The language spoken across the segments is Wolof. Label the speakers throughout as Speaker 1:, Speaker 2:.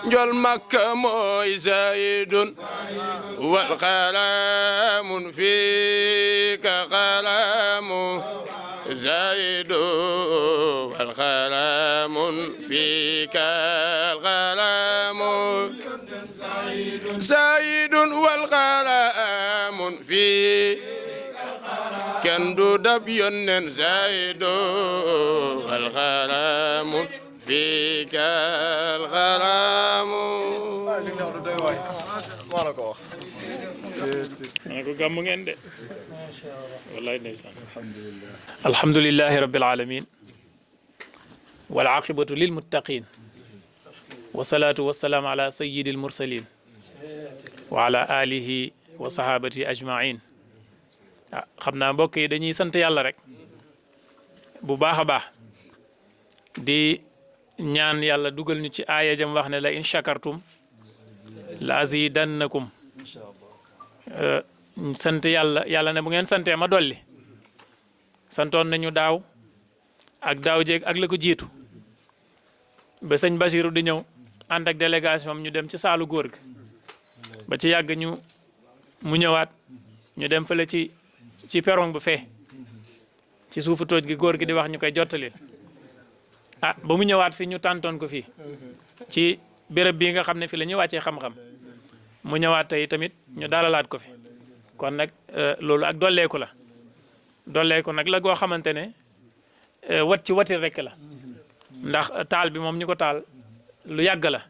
Speaker 1: njol makka mooy zaidun wal qalamun fika qalamu zaidun wal qalamun fika qalamu zaidun wal qalamun fika kenn du dab yonnen zaidun wal qalamun fika al-gharamu
Speaker 2: ma ko gàmm ngeen de wallahi ndeysaan alhamdulillahi rabbil alamin wal aqibatu lil muttaqin wa salatu wa salam ala sayyidil mursalin wa ala alihi wa sahabati ajmain xam naa mbokk yi dañuy sant yàlla rek bu baax a baax di ñaan yàlla dugal ñu ci aaya jam wax ne la in shakartum la azidannakum sant yàlla ne bu ngeen santee ma dolli santoon nañu daaw ak daaw jéeg ak la ko jiitu ba sëñ Basiru di ñëw ànd ak délégation am ñu dem ci saalu góor gi ba ci yàgg mu ñëwaat ñu dem fële ci perong bu fee ci suufu tooj gi góor gi di wax ñu koy jottali ba mu ñëwaat fi ñu tàntoon ko fii ci béréb bii nga xam ne fi la ñuy wàccee xam-xam mu ñëwaat tey tamit ñu dalalaat ko fi kon nag loolu ak dolleeku la dolleeku nag la goo xamante ne wat ci watit rek la ndax taal bi moom ñu ko taal lu yàgg la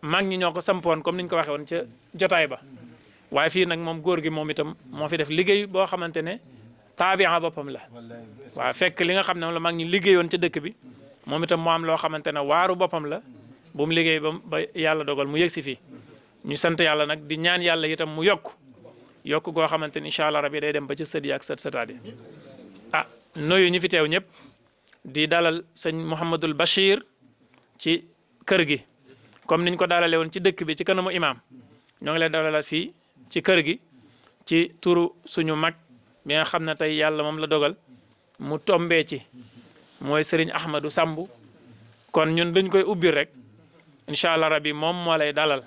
Speaker 2: mag ñi ñoo ko sampoon comme niñ ko waxee woon ca jotaay ba waaye fii nag moom góor gi moom itam moo fi def liggéey boo xamante ne taabi'a boppam la waaw fekk li nga xam ne moom la mag ñi liggéeyoon ca dëkk bi moom itam moo am loo xamante ne waaru boppam la bu mu liggéey ba yàlla dogal mu yëg si fii ñu sant yàlla nag di ñaan yàlla itam mu yokk goo xamante ne incha allah rabi day dem ba ci sët yi ak sëtaat yi nuyu ñu fi teew ñëpp di dalal sëñ Mouhamadul Bachir ci kër gi comme niñ ko dalalee woon ci dëkk bi ci kanamu imaam ñoo ngi lay dalalaat fii ci kër gi ci turu suñu mag bi nga xam ne tey yàlla moom la dogal mu tombee ci mooy Serigne Ahmadou Sambu kon ñun dañ koy ubbi rek incha allah rabi moom moo lay dalal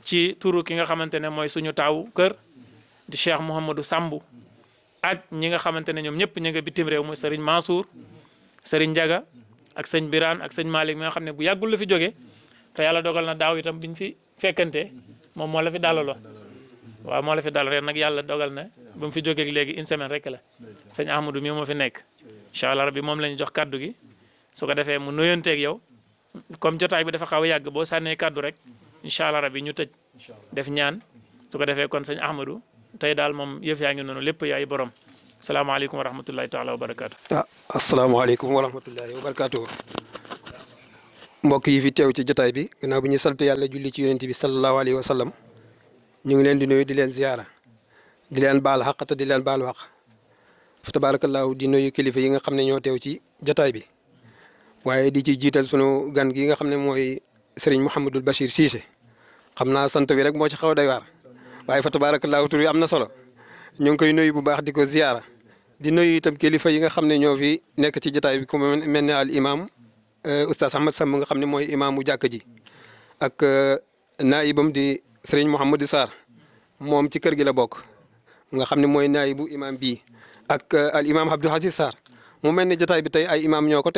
Speaker 2: ci turu ki nga xamante ne mooy suñu taawu kër di Cheikh Mouhamadou Sambu ak ñi nga xamante ne ñoom ñëpp ñu nga bitim réew muy Serigne Mansour Serigne Ndiaga ak sëñ Birane ak sëñ Malick mi nga xam ne bu yàggul la fi jóge te yàlla dogal na daaw itam biñ fi fekkante moom moo la fi dalaloo waaw moo la fi dal ren nag yàlla dogal na ba mu fi jógee léegi une semaine rek la sëñ Ahmadou mi moo fi nekk incha allah rabbi moom la ñu jox kaddu gi su ko defee mu nuyonteeg yow comme jotaay bi dafa xaw a yàgg boo sànnee kaddu rek incha allah rabbi ñu tëj def ñaan su ko defee kon sëñ Ahmadou tey daal moom yëf yaa ngi noonu lépp yaay borom salaamaaleykum wa rahmatullahi taala wa barakaatu.
Speaker 3: asalaamaaleykum wa rahmatullahi wa barakaatu. mbokk yi fi teew ci jotaay bi gannaaw bi ñu sant yàlla julli ci yonent bi sallallahu alayhi wa sallam ñu ngi leen di nuyu di leen ziyaara di leen baal xaq te di leen baal wax fa tabaarakallaahu di nuyu kilifa yi nga xam ne ñoo teew ci jotaay bi waaye di ci jiital sunu gan gi nga xam ne mooy Serigne Mouhamadul Bachir Cissé xam naa sant bi rek moo ci xaw a doy waar waaye fa tabaarakallaahu tur yi am na solo ñu ngi koy nuyu bu baax di ko ziyaara di nuyu itam kilifa yi nga xam ne ñoo fi nekk ci jotaay bi ku mel ne al imam oustaz Ahmad Samb nga xam ne mooy imaamu jàkk ji ak naayibam di Serigne Mouhamadou Sarr moom ci kër gi la bokk nga xam ne mooy naayibu imam bii ak al imam Abdou Aziz Sarr mu mel ne jotaay bi tey ay imam ñoo ko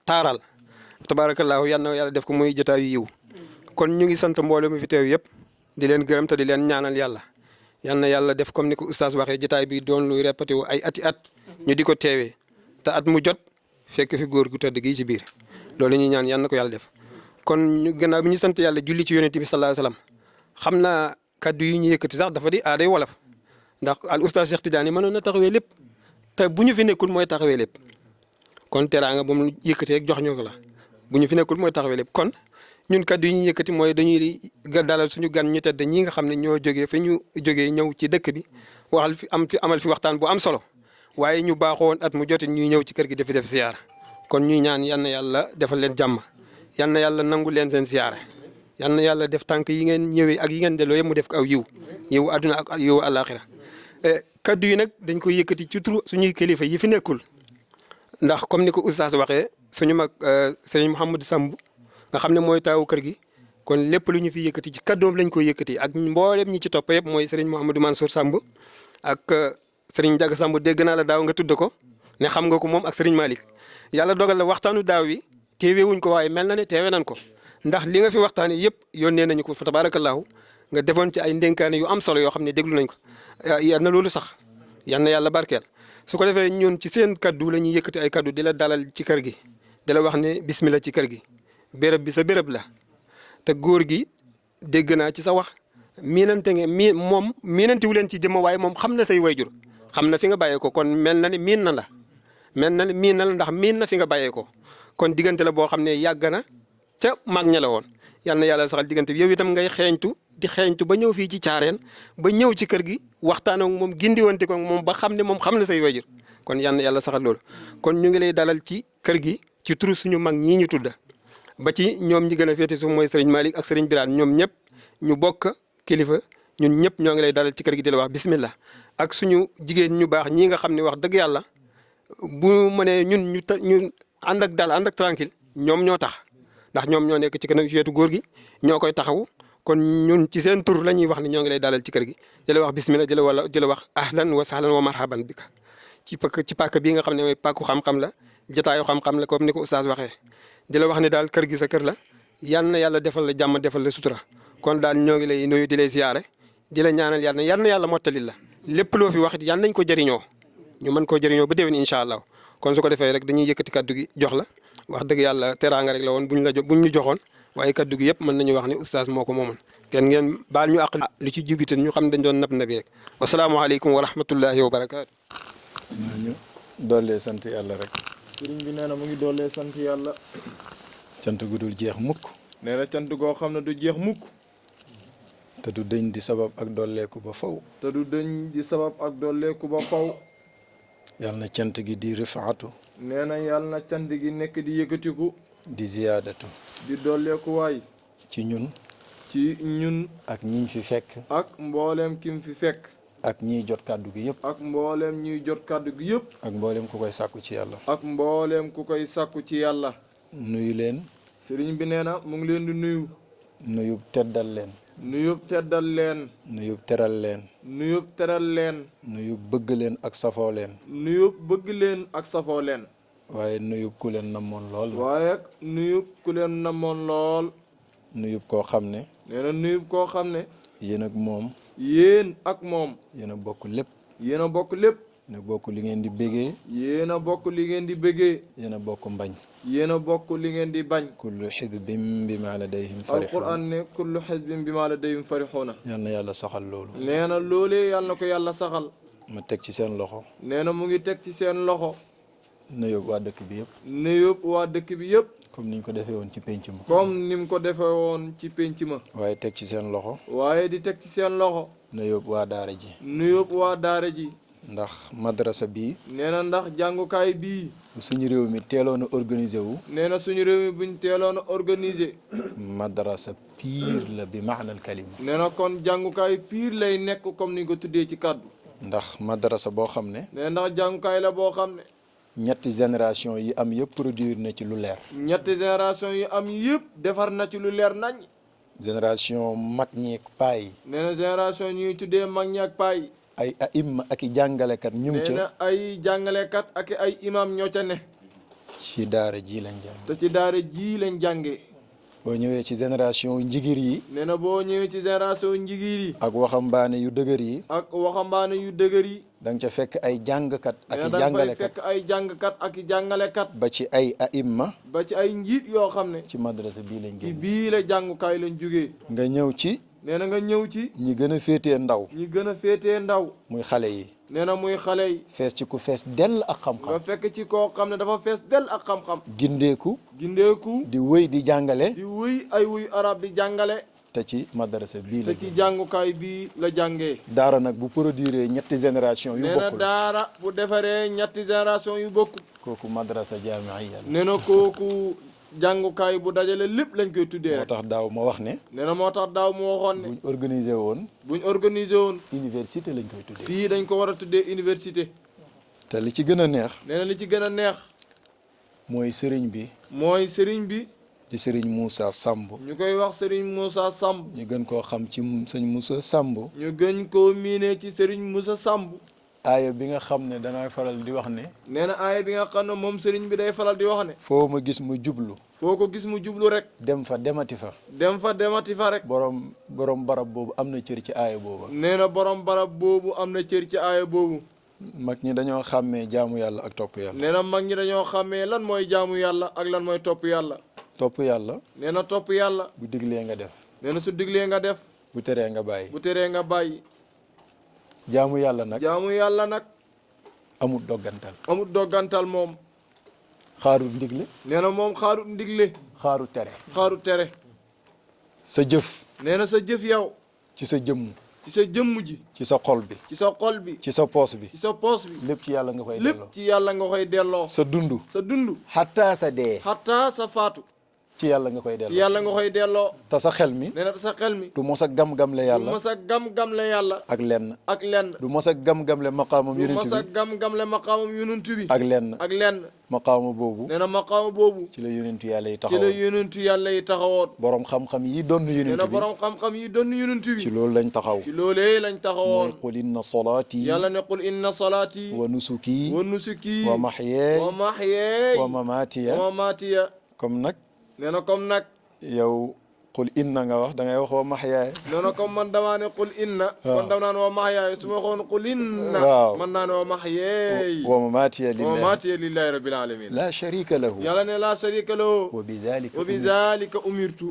Speaker 3: taaral tabaarakallaahu yal na yàlla def ko muy jotaay yu yiw kon ñu ngi sant mbooloo mi fi teew yëpp di leen gërëm te di leen ñaanal yàlla yal na yàlla def comme ni ko oustaz waxee jotaay bi doon luy répété wu ay ati at ñu di ko teewee te at mu jot fekk fi góor gu tëdd gi ci biir loolu ñuy ñaan yal na ko yàlla def kon ñu gannaaw bi ñu sant yàlla julli ci yonent bi sallallahu alayhi wasallam xam naa kaddu yi ñu yëkkati sax dafa di aaday wolof ndax al oustaz Cheikh Tidiane mënoon na taxawee lépp te bu ñu fi nekkul mooy taxawee lépp kon teraanga ba mu yëkkati rek jox ñu ko la bu ñu fi nekkul mooy taxawee lépp kon ñun kaddu yi ñu yëkkati mooy dañuy dalal suñu gan ñu tedd ñi nga xam ne ñoo jógee fi ñu jógee ñëw ci dëkk bi waxal fi amal fi waxtaan bu am solo waaye ñu baaxoon at mu jotin ñuy ñëw ci kër gi def ziyaara kon ñuy ñaan yal na yàlla defal leen jàmm yal na yàlla nangu leen seen ziyaara yal na yàlla def tànk yi ngeen ñëwee ak yi ngeen delloo yëpp mu def ko aw yiw àdduna ak yiw àllaaxira kaddu yi nag dañ koy yëkkati ci turu suñuy kilifa yi fi nekkul ndax comme ni ko oustaz waxee suñu mag sëñ Mouhamadou Samb nga xam ne mooy taawu kër gi kon lépp lu ñu fi yëkkati ci kaddoom lañ koy yëkkati ak mboolem ñi ci topp yëpp mooy Serigne Mouhamadou Mansour Samb ak Serigne Diaga Samb dégg naa la daaw nga tudd ko ne xam nga ko moom ak Serigne Malick yàlla dogal la waxtaanu daaw wi teewee wuñ ko waaye mel na ne teewee nañ ko ndax li nga fi waxtaanee yëpp yónnee nañu ko fa tabaarakallaahu nga defoon ci ay ndénkaane yu am solo yoo xam ne déglu nañ ko yal na loolu sax yal na yàlla barkeel su ko defee ñun ci seen kaddu la ñuy yëkkati ay kaddu di la dalal ci kër gi di la wax ne bismillah ci kër gi béréb bi sa béréb la te góor gi dégg naa ci sa wax miinante ngeen moom miinantiwu leen ci jëmm waaye moom xam na say wayjur xam na fi nga bàyyee ko kon mel na ne miin na la ndax miin na fi nga bàyyee ko kon diggante la boo xam ne yàgg na ca mag ña la woon yal na yàlla saxal diggante bi yow itam ngay xeeñtu ba ñëw fii ci caareen ba ñëw ci kër gi waxtaan ak moom gindiwante ko moom ba xam ne moom xam na say wayjur kon yal na yàlla saxal loolu kon ñu ngi lay dalal ci kër gi ci turu suñu mag ñii ñu tudda ba ci ñoom ñi gën a féete suuf mooy Serigne Malick ak Serigne Birane ñoom ñëpp ñu bokk kilifa ñun ñëpp ñoo ngi lay dalal ci kër gi di la wax bismillah ak suñu jigéen ñu baax ñii nga xam ne wax dëgg yàlla bu mënee ñun ñu ànd ak dal ànd ak tranquille ñoom ñoo tax ndax ñoom ñoo nekk ci kanam féetu góor gi ñoo koy taxawu kon ñun ci seen tur la ñuy wax ne ñoo ngi lay dalal ci kër gi di la wax bismillah di la wax ahlan wa sahlan wa marhaban bika ci pàkk bii nga xam ne mooy pàkku xam-xam la jotaayu xam-xam la comme ni ko oustaz waxee di la wax ne daal kër gi sa kër la yal na yàlla defal la jàmm defal la sutura kon daal ñoo ngi lay nuyu di lay ziyaare di la ñaanal yal na yàlla mottalil la lépp loo fi wax it yal nañ ko jëriñoo ñu mën koo jëriñoo ba déwén incha allah kon su ko defee rek dañuy yëkkati kaddu gi jox la wax dëgg yàlla teraanga rek la woon buñ ñu joxoon waaye kaddu gi yëpp mën nañu wax ne oustaz moo ko moomoon kenn ngeen baal ñu àq lu ci jubite ñu xam dañ doon nabi rek wasalaamaaleykum wa rahmatullahi wa barakaatu.
Speaker 4: ñu dollee sant yàlla rek.
Speaker 5: sëriñ bi nee na mu ngi dollee sant yàlla.
Speaker 4: cant gu dul jeex mukk.
Speaker 5: nee na cant goo xam ne du jeex mukk.
Speaker 4: te du dëñ di sabab ak dolleeku ba faw.
Speaker 5: te du dëñ di sabab ak dolleeku ba faw.
Speaker 4: yàlla na cant gi di rifaatu.
Speaker 5: nee na yàlla na cant gi nekk di yëkkatiku.
Speaker 4: di ziyaadatu.
Speaker 5: di dolleeku waay.
Speaker 4: ci ñun.
Speaker 5: ci ñun.
Speaker 4: ak ñiñ fi fekk.
Speaker 5: ak mbooleem kim fi fekk.
Speaker 4: ak ñiy jot kàddu gi yëpp.
Speaker 5: ak mbooleem ñuy jot kàddu gi yëpp.
Speaker 4: ak mbooleem ku koy sàkku ci yàlla.
Speaker 5: ak mbooleem ku koy sàkku ci yàlla.
Speaker 4: nuyu leen.
Speaker 5: sëriñ bi nee na mu ngi leen di nuyu.
Speaker 4: nuyub teddal leen.
Speaker 5: nuyub teddal leen.
Speaker 4: nuyub teral leen.
Speaker 5: nuyub teral leen.
Speaker 4: nuyub bëgg leen ak safoo leen.
Speaker 5: nuyub bëgg leen ak safoo leen.
Speaker 4: waaye nuyub ku leen namoon lool.
Speaker 5: waaye nuyub ku leen namoon lool.
Speaker 4: nuyub koo xam ne.
Speaker 5: nee na nuyub koo xam ne.
Speaker 4: yéen ak moom.
Speaker 5: yéen ak moom.
Speaker 4: yéen a bokk lépp.
Speaker 5: yéen a bokk lépp.
Speaker 4: yéen a bokk li ngeen di bégee.
Speaker 5: yéen a bokk li ngeen di bégee.
Speaker 4: yéen a bokk mbañ.
Speaker 5: yéen a bokk li ngeen di bañ.
Speaker 4: kullu xisbin bimaa ladayhim farixuun.
Speaker 5: alquran ne kullu xisbin bimaa ladayhim farixuuna.
Speaker 4: yal na yàlla saxal loolu.
Speaker 5: nee na loolee yal na ko yàlla saxal.
Speaker 4: ma teg ci seen loxo.
Speaker 5: nee na mu ngi teg ci seen loxo.
Speaker 4: nuyoo waa dëkk bi yëpp.
Speaker 5: nuyoo waa dëkk bi yëpp.
Speaker 4: comme niñ ko defee woon ci penc ma.
Speaker 5: comme ni mu ko defee woon ci penc ma.
Speaker 4: waaye teg ci seen loxo.
Speaker 5: waaye di teg ci seen loxo.
Speaker 4: nuyoo waa daara ji.
Speaker 5: nuyoo waa daara ji.
Speaker 4: ndax madrasa bii.
Speaker 5: nee na ndax jàngukaay bii.
Speaker 4: suñu réew mi teeloon a organisé wu.
Speaker 5: nee na suñu réew mi buñ teeloon a organisé.
Speaker 4: madrasa pire la bi maanal kalima.
Speaker 5: nee na kon jàngukaay pire lay nekk comme ni ko tuddee ci kàddu.
Speaker 4: ndax madrasa boo xam ne.
Speaker 5: nee ndax jàngukaay la boo xam ne.
Speaker 4: ñetti génération yi am yëpp produire na ci lu leer.
Speaker 5: ñetti génération yi am yëpp defar na ci lu leer nañ.
Speaker 4: génération mag ñi ak paa yi.
Speaker 5: nee na génération ñuy tuddee mag ñi ak paa yi.
Speaker 4: ay aïma ak i jàngalekat ñu ngi ca.
Speaker 5: nee na ay jàngalekat ak ay imam ñoo ca ne.
Speaker 4: ci daara ji lañ jàng.
Speaker 5: te ci daara ji lañ jàngee.
Speaker 4: boo ñëwee ci génération njigir yi.
Speaker 5: nee na boo ñëwee ci génération njigir yi.
Speaker 4: ak waxambaane yu dëgër yi.
Speaker 5: ak waxambaane yu dëgër yi.
Speaker 4: da nga ca fekk ay jàngkat ak i
Speaker 5: nee na
Speaker 4: jàngalekat.
Speaker 5: fekk ay jàngkat ak i jàngalekat.
Speaker 4: ba ci ay aïma.
Speaker 5: ba ci ay njiit yoo xam ne.
Speaker 4: ci madrasa bii lañ
Speaker 5: ci
Speaker 4: génn.
Speaker 5: bii la jàngukaay lañ jógee.
Speaker 4: nga ñëw ci.
Speaker 5: nee na nga ñëw ci.
Speaker 4: ñi gën a féetee ndaw.
Speaker 5: ñi gën a féetee ndaw.
Speaker 4: muy xale yi.
Speaker 5: nee na muy xale yi.
Speaker 4: fees ci ku fees dell ak
Speaker 5: nga
Speaker 4: xam-xam.
Speaker 5: fekk ci koo xam ne dafa fees del ak xam-xam.
Speaker 4: gindeeku.
Speaker 5: gindeeku.
Speaker 4: di wëy di jàngale.
Speaker 5: di wuy ay wuy arab di jàngale.
Speaker 4: te ci madrasa bii la
Speaker 5: te ci jàngukaay bii la jàngee.
Speaker 4: daara nag bu produire ñetti génération yu
Speaker 5: nee na
Speaker 4: bokkul.
Speaker 5: daara bu defaree ñetti génération yu bokkul.
Speaker 4: kooku madrasa jaamiya la.
Speaker 5: nee na kooku jàngukaay bu dajale lépp lañ koy tuddee
Speaker 4: moo
Speaker 5: rek.
Speaker 4: tax daaw ma wax ne.
Speaker 5: nee na moo tax daaw mu waxoon ne.
Speaker 4: buñ organisé woon.
Speaker 5: buñ organisé woon.
Speaker 4: université lañ koy tuddee.
Speaker 5: fii dañ ko war a tuddee université.
Speaker 4: te li ci gën a neex.
Speaker 5: nee na li ci gën a neex.
Speaker 4: mooy sëriñ bi.
Speaker 5: mooy sëriñ bi.
Speaker 4: di Serigne Moussa Samb
Speaker 5: ñu koy wax Serigne Moussa Samb
Speaker 4: ñu gën koo xam ci sëñ Moussa Samb
Speaker 5: ñu gën koo miinee ci Serigne Moussa Samb
Speaker 4: aaya bi nga xam ne danaa faral di wax ne
Speaker 5: nee na aaya bi nga xam ne moom Serigne bi day faral di wax ne
Speaker 4: foo ma gis mu jublu
Speaker 5: foo ko gis mu jublu rek
Speaker 4: dem fa demati fa
Speaker 5: demati fa rek
Speaker 4: borom barab boobu am na cër ci aaya boobu
Speaker 5: nee na borom barab boobu am na cër ci aaya boobu
Speaker 4: mag ñi dañoo xàmmee jaamu yàlla ak topp yàlla
Speaker 5: nee na mag ñi dañoo xàmmee lan mooy jaamu yàlla ak lan mooy topp yàlla
Speaker 4: topp yàlla
Speaker 5: nee na topp yàlla
Speaker 4: bu diglee nga def
Speaker 5: nee na su diglee nga def
Speaker 4: bu teree nga bàyyi
Speaker 5: bu teree nga bàyyi
Speaker 4: jaamu yàlla nag
Speaker 5: jaamu yàlla nag
Speaker 4: amul doggantal
Speaker 5: amul doggantal moom
Speaker 4: xaarut ndigle
Speaker 5: nee na moom xaarut ndigle
Speaker 4: xaaru tere
Speaker 5: xaarut tere
Speaker 4: sa jëf
Speaker 5: nee na sa jëf yow
Speaker 4: ci sa jëmm
Speaker 5: ci sa jëmm ji
Speaker 4: ci sa xol bi
Speaker 5: ci sa xol bi
Speaker 4: ci sa poos bi
Speaker 5: ci sa poos bi
Speaker 4: lépp ci yàlla nga koy
Speaker 5: lépp
Speaker 4: delloo
Speaker 5: ci yàlla nga koy delloo
Speaker 4: sa dund
Speaker 5: sa dund
Speaker 4: xataa sa dee
Speaker 5: xataa sa faatu
Speaker 4: ci yàlla nga koy
Speaker 5: ci
Speaker 4: delloo
Speaker 5: yàlla nga koy delloo
Speaker 4: te sa xel mi
Speaker 5: nee na sa xel mi
Speaker 4: du mos a gam-gamle
Speaker 5: du
Speaker 4: yàlla
Speaker 5: mos a gam-gam le yàlla
Speaker 4: ak lenn
Speaker 5: ak lenn
Speaker 4: du mos a gam-gamle maqaamam
Speaker 5: du
Speaker 4: yonent
Speaker 5: mos a
Speaker 4: bi
Speaker 5: gam-gam le maqaamam yonent bi
Speaker 4: ak lenn
Speaker 5: ak lenn
Speaker 4: maqaama boobu
Speaker 5: nee na maqaama boobu
Speaker 4: ci la yonentu yàlla yi
Speaker 5: ci la
Speaker 4: taxawoon
Speaker 5: yonentu yàlla yi taxawoon
Speaker 4: borom xam-xam yi doon
Speaker 5: nee
Speaker 4: yonent
Speaker 5: na
Speaker 4: bi
Speaker 5: borom xam-xam yi doon yonent bi
Speaker 4: ci loolu lañ taxaw
Speaker 5: ci loolee lañ
Speaker 4: mooy
Speaker 5: taxawoon
Speaker 4: qul inna salaati
Speaker 5: yàlla ne qul inna salaati
Speaker 4: wa nusuki
Speaker 5: wa nusuki
Speaker 4: wa mahyaaya
Speaker 5: wa mahyaaya
Speaker 4: wa mamaatiya
Speaker 5: wa mamaatiya
Speaker 4: comme nag
Speaker 5: nee na comme nag
Speaker 4: yow qul inna nga wax da ngay wax wa mahyaaya
Speaker 5: nee na comme man damaa ne qul inna kon dam naan wa mahyaaya su ma waxoon qul inna
Speaker 4: waaw
Speaker 5: man naa ne wa mahyaaya
Speaker 4: wa mamaatiya
Speaker 5: wa
Speaker 4: lillahi
Speaker 5: mamaatiya lillahi rabbil alamin
Speaker 4: la sharika lahu
Speaker 5: yàlla ne la sharika lahu
Speaker 4: wa bidhalika
Speaker 5: wa bidhalika umirtu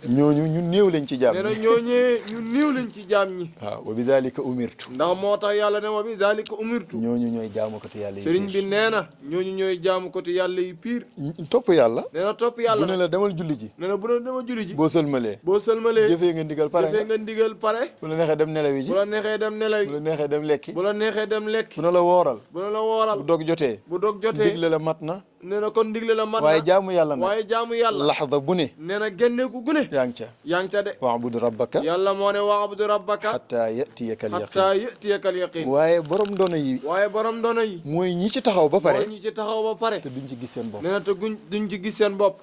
Speaker 4: ñooñu ñu néew lañ ci jaam
Speaker 5: nee na
Speaker 4: ñi
Speaker 5: ñooñee ñu néew lañ ci jaam ñi
Speaker 4: waaw wa bidhalika umirtu
Speaker 5: ndax moo tax yàlla ne wa bidhalika umirtu
Speaker 4: ñooñu ñooy jaamukatu yàlla yi
Speaker 5: sëriñ bi nee na ñooñu ñooy jaamu ko te yàlla yi piir
Speaker 4: topp yàlla
Speaker 5: nee na topp
Speaker 4: bu
Speaker 5: yàlla
Speaker 4: ne la demal julli ji
Speaker 5: nee na bu doon dama julli ji
Speaker 4: boo sëlmalee
Speaker 5: boo sëlmalee
Speaker 4: jëfee nga ndigal pare
Speaker 5: jëfee nga ndigal pare
Speaker 4: bu la neexee dem nelawi ji
Speaker 5: bu la neexee dem nelaw
Speaker 4: bu la neexee dem lekki
Speaker 5: bu la neexee dem lekk
Speaker 4: bu na la wooral
Speaker 5: bu la wooral
Speaker 4: bu dog jotee
Speaker 5: bu dog jotee
Speaker 4: digle la mat na
Speaker 5: nee na kon digle la man
Speaker 4: waaye
Speaker 5: na
Speaker 4: jaamu yàlla nag
Speaker 5: waaye jaamu yàlla
Speaker 4: laxda bu ne
Speaker 5: nee na génneeku gune
Speaker 4: yaa ngi ca
Speaker 5: yaa ngi ca de
Speaker 4: waabud rabbaka
Speaker 5: yàlla moo ne wa'budu rabbaka
Speaker 4: xataa yatiyaka al yaqin
Speaker 5: hatta yatiyaka al yaqin
Speaker 4: waaye borom doona yi
Speaker 5: waaye borom doona yi
Speaker 4: mooy ñi ci taxaw ba pare
Speaker 5: mooy ñi ci taxaw ba pare
Speaker 4: te duñ ci gis seen bopp
Speaker 5: nee na te duñ ci gis seen bopp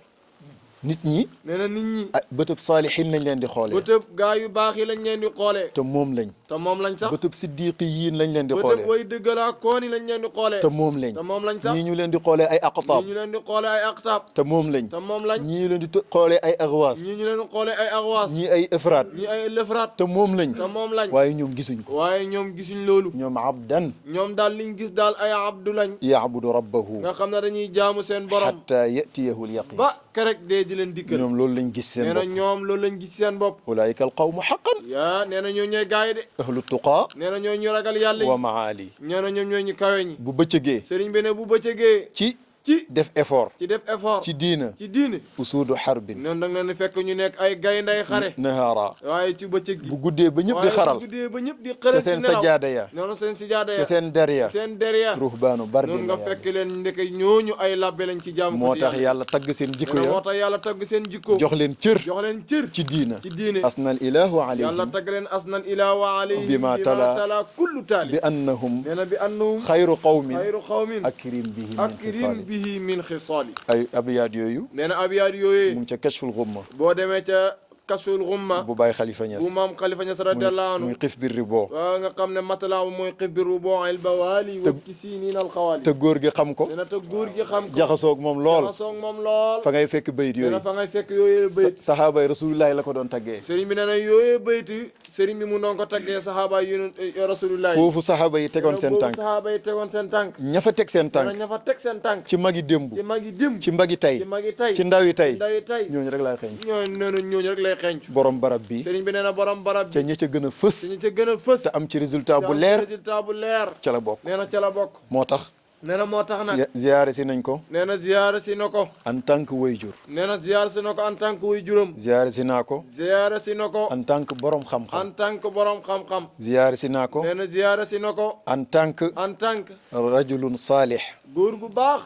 Speaker 4: nit ñi
Speaker 5: nee na nit ñi
Speaker 4: ah bëtëb saalihin lañ leen di xoolee
Speaker 5: bëtëb gaa yu baax yi lañ leen di xoolee
Speaker 4: te moom lañ
Speaker 5: te moom lañ sax
Speaker 4: bëtëb siddiqiyin lañ leen di
Speaker 5: bëtëb
Speaker 4: xoolee
Speaker 5: way dëggalaa kooni lañ leen di xoolee
Speaker 4: te moom lañ
Speaker 5: te moom lañ sax
Speaker 4: ñii ñu leen di xoolee ay aqtaab
Speaker 5: ñii ñu leen di xoolee ay aqtaab
Speaker 4: te moom lañ
Speaker 5: te moom lañ
Speaker 4: ñii leen di xoolee ay agwaas
Speaker 5: ñii ñu leen di xoolee ay arwaas
Speaker 4: ñii ay ifraat
Speaker 5: ñii ay lëfraat
Speaker 4: te moom lañ
Speaker 5: te moom lañ
Speaker 4: waaye ñoom gisuñ ko
Speaker 5: waaye ñoom gisuñ loolu
Speaker 4: ñoom abdan
Speaker 5: ñoom daal liñ gis daal ay abdu lañ
Speaker 4: yaabudu rabbahu
Speaker 5: nga xam ne dañuy jaamu seen borom
Speaker 4: xatta yatiyahu al yaqin
Speaker 5: ba kerek dee di leen dikkal
Speaker 4: ñoom loolu lañ gis seen
Speaker 5: nee na
Speaker 4: bopp
Speaker 5: ñoom loolu lañ gis seen bopp
Speaker 4: ulaika al qawmu xaqan
Speaker 5: yaa nee na ñoo ñooy gaay yi de
Speaker 4: ahlu tuqaa
Speaker 5: nee na ñoo ñu ragal yàlla
Speaker 4: wa
Speaker 5: yi
Speaker 4: maali
Speaker 5: nee na ñoom ñoo ñu kawe ñi
Speaker 4: bu bëccëgee
Speaker 5: sëriñ bi ne bu bëccëgee
Speaker 4: ci
Speaker 5: ci
Speaker 4: def effort
Speaker 5: ci def effort
Speaker 4: ci diina
Speaker 5: ci diine
Speaker 4: usuudu xarbin
Speaker 5: noonu da nga leen fekk ñu nekk ay gaynday xare
Speaker 4: nahaara
Speaker 5: waaye ci bëccëg gi
Speaker 4: bu guddee ba ñëpp di
Speaker 5: waaye
Speaker 4: xaral
Speaker 5: bu guddee ba ñëpp di
Speaker 4: ca
Speaker 5: xaral ci
Speaker 4: seen
Speaker 5: nelaw
Speaker 4: sajaada ya
Speaker 5: noonu seen sijaada
Speaker 4: ca
Speaker 5: ya
Speaker 4: seen der ya
Speaker 5: seen derrière
Speaker 4: ruhbaanu bardi
Speaker 5: noonu nga fekk leen ndeke ñooñu ay labbe lañ ci jaamu
Speaker 4: moo tax yàlla tagg seen jikko
Speaker 5: moo
Speaker 4: ya
Speaker 5: tax yàlla tagg seen jikko
Speaker 4: jox leen cër
Speaker 5: jox leen cër
Speaker 4: ci diina
Speaker 5: ci diine
Speaker 4: asnal ilahu
Speaker 5: yàlla
Speaker 4: alayhim
Speaker 5: tagg leen asnan ilaa wa alayhi
Speaker 4: bima tala
Speaker 5: kullu taali
Speaker 4: bi annahum
Speaker 5: nee na bi annahum
Speaker 4: xayru qawmin
Speaker 5: xayru xawmin
Speaker 4: akrim bihi min
Speaker 5: akrim
Speaker 4: xisaali
Speaker 5: bihi min xisaali
Speaker 4: ay abiyaat yooyu
Speaker 5: nee na abiyaat yooyee
Speaker 4: mu ngi ca kashful xumma
Speaker 5: boo demee ca kasul xumma
Speaker 4: bu bàyyi xalifa ñes
Speaker 5: bu maam xalifa ñas radiyallahu anhu
Speaker 4: muy xif bir ribo
Speaker 5: waaw nga xam ne matalaaw mooy xibbiru boo el bawaali wa kisiiniin al xawaali
Speaker 4: te góor gi xam ko
Speaker 5: nee na te góor gi xam ko
Speaker 4: jaxasoog moom lool
Speaker 5: jaxasoog moom lool
Speaker 4: fa ngay fekk bayit
Speaker 5: nee na
Speaker 4: yooyu
Speaker 5: fa ngay fekk yooyee bayt
Speaker 4: saxaaba yi rasulullahi la ko doon taggee
Speaker 5: sëriñ bi nee na yooyee bayti sëriñ bi mu doon ko taggee saxaaba yonent rasulullah
Speaker 4: foofu saxaaba yi tegoon seen tànk
Speaker 5: saxaaba yi tegoon seen tànk
Speaker 4: ña fa teg seen
Speaker 5: nee na
Speaker 4: tànk
Speaker 5: ña fa teg seen tànk
Speaker 4: ci magi démb
Speaker 5: ci magi dim
Speaker 4: ci mbagi tay
Speaker 5: ci magi tay
Speaker 4: ci ndawi tay
Speaker 5: ndawi tay
Speaker 4: ñooñu rek laay xeeñ
Speaker 5: ñooñu nee na ñooñu rek lay xenc
Speaker 4: borom barab bi
Speaker 5: sëriñ bi nee na borom barab
Speaker 4: ca
Speaker 5: bi
Speaker 4: ña ca gën a fës
Speaker 5: ñu ca gën a fës
Speaker 4: te am ci résultat bu
Speaker 5: te am
Speaker 4: leer
Speaker 5: résultat bu leer
Speaker 4: ca la bokk
Speaker 5: nee na ca la bokk
Speaker 4: moo tax
Speaker 5: nee na moo tax nag
Speaker 4: ziyaare si nañ ko
Speaker 5: nee na ziyaara si na ko
Speaker 4: en tant que wayjur
Speaker 5: nee na ziyaara si na ko en tant que way juróom
Speaker 4: ziyaare si naa ko
Speaker 5: ziyaara si na ko
Speaker 4: en tant que borom xam-xam
Speaker 5: en tant que borom xam-xam
Speaker 4: ziyaare si naa ko
Speaker 5: nee na ziyaara si na ko
Speaker 4: en tant que
Speaker 5: en tant que
Speaker 4: rajulun saalih
Speaker 5: góor gu baax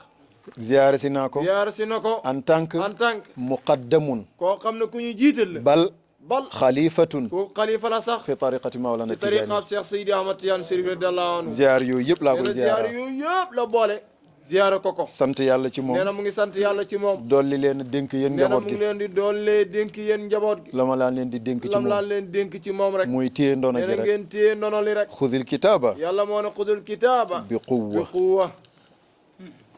Speaker 4: ziyaare si naa ko
Speaker 5: ziyaara si na ko
Speaker 4: en tant que
Speaker 5: en tant que
Speaker 4: muqaddamun
Speaker 5: koo xam ne ku ñu jiital la
Speaker 4: bal
Speaker 5: bal
Speaker 4: xalifatun
Speaker 5: ko xalifa la sax
Speaker 4: fi tariqati mawlana
Speaker 5: ci tariqaab
Speaker 4: Tijaani
Speaker 5: Cheikh Seydi Ahmad Tidiane Chérif radiyallahu anhu
Speaker 4: ziyaar yooyu yëpp laa
Speaker 5: nee
Speaker 4: koy
Speaker 5: na ziyaara
Speaker 4: ziyaara
Speaker 5: yooyu yëpp la boole ziyaare ko
Speaker 4: sant yàlla ci moom
Speaker 5: nee na mu ngi sant yàlla ci moom
Speaker 4: dolli leen dénk yéen
Speaker 5: nee na
Speaker 4: njaboot
Speaker 5: mu
Speaker 4: gi
Speaker 5: ngi leen di dollee dénk yéen njaboot gi
Speaker 4: la ma laan leen di dénk ci
Speaker 5: lam
Speaker 4: moom
Speaker 5: laan leen dénk ci moom rek
Speaker 4: muy téye ndono
Speaker 5: nee
Speaker 4: gi
Speaker 5: na
Speaker 4: rek
Speaker 5: ngeen téye ndono li rek
Speaker 4: xudil kitaaba
Speaker 5: yàlla moo ne xudul kitaaba
Speaker 4: bi
Speaker 5: bi
Speaker 4: quwwa
Speaker 5: quwwa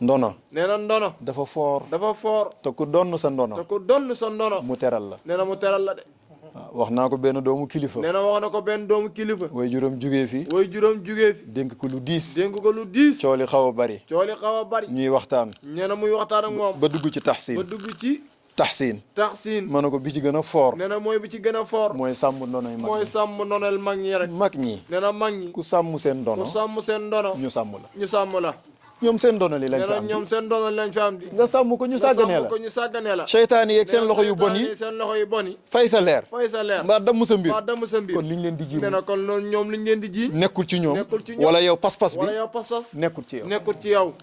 Speaker 4: ndono
Speaker 5: nee na ndono
Speaker 4: dafa foor
Speaker 5: dafa foor
Speaker 4: te ku donn sa
Speaker 5: te
Speaker 4: ndono
Speaker 5: ku donn sa ndono
Speaker 4: mu teral la
Speaker 5: nee na mu teral la de
Speaker 4: waaw wax naa ko benn doomu kilifa
Speaker 5: nee na wax na ko benn doomu kilifa
Speaker 4: way juróom jugee fi
Speaker 5: way juróom jugee fi
Speaker 4: dénk ko lu diis
Speaker 5: dénk ko lu diis
Speaker 4: cooli xaw a bari
Speaker 5: cooli xaw a bari
Speaker 4: ñuy waxtaan
Speaker 5: nee na muy waxtaan ak moom
Speaker 4: ba dugg ci
Speaker 5: ba
Speaker 4: taxsin
Speaker 5: dugg ci
Speaker 4: taxsin
Speaker 5: taxsin
Speaker 4: ma ne ko bi ci gën a foor
Speaker 5: nee na mooy bi ci gën a fort
Speaker 4: mooy sàmm ndonoy mag
Speaker 5: mooy
Speaker 4: ñi
Speaker 5: sàmm ndonel mag ñi rek
Speaker 4: mag ñi
Speaker 5: nee na mag ñi
Speaker 4: ku sàmm seen
Speaker 5: ku
Speaker 4: ndono
Speaker 5: sàmm seen ndono
Speaker 4: ñu sàmm la
Speaker 5: ñu sàmm la
Speaker 4: ñoom seen ndono li lañ
Speaker 5: nee
Speaker 4: fa
Speaker 5: na
Speaker 4: am
Speaker 5: ñoom seen ndono lañ fa am di
Speaker 4: nga sàmm ko ñu sàgganee
Speaker 5: sàmm
Speaker 4: la
Speaker 5: ko ñu sàgganee la
Speaker 4: seytaane yeeg seen loxo yu bon yi
Speaker 5: seen loxo yu bon yi
Speaker 4: fay sa leer
Speaker 5: fay sa leer
Speaker 4: mbaa damm sa mbir
Speaker 5: waa damm sa mbir
Speaker 4: kon liñ leen di ji
Speaker 5: nee na kon loolu ñoom liñ leen di ji
Speaker 4: nekkul ci ñoom
Speaker 5: nekkul ci ñoom
Speaker 4: wala yow pas-pas bi
Speaker 5: wala yow pas-pas
Speaker 4: nekkul ci yow
Speaker 5: nekkul ci yow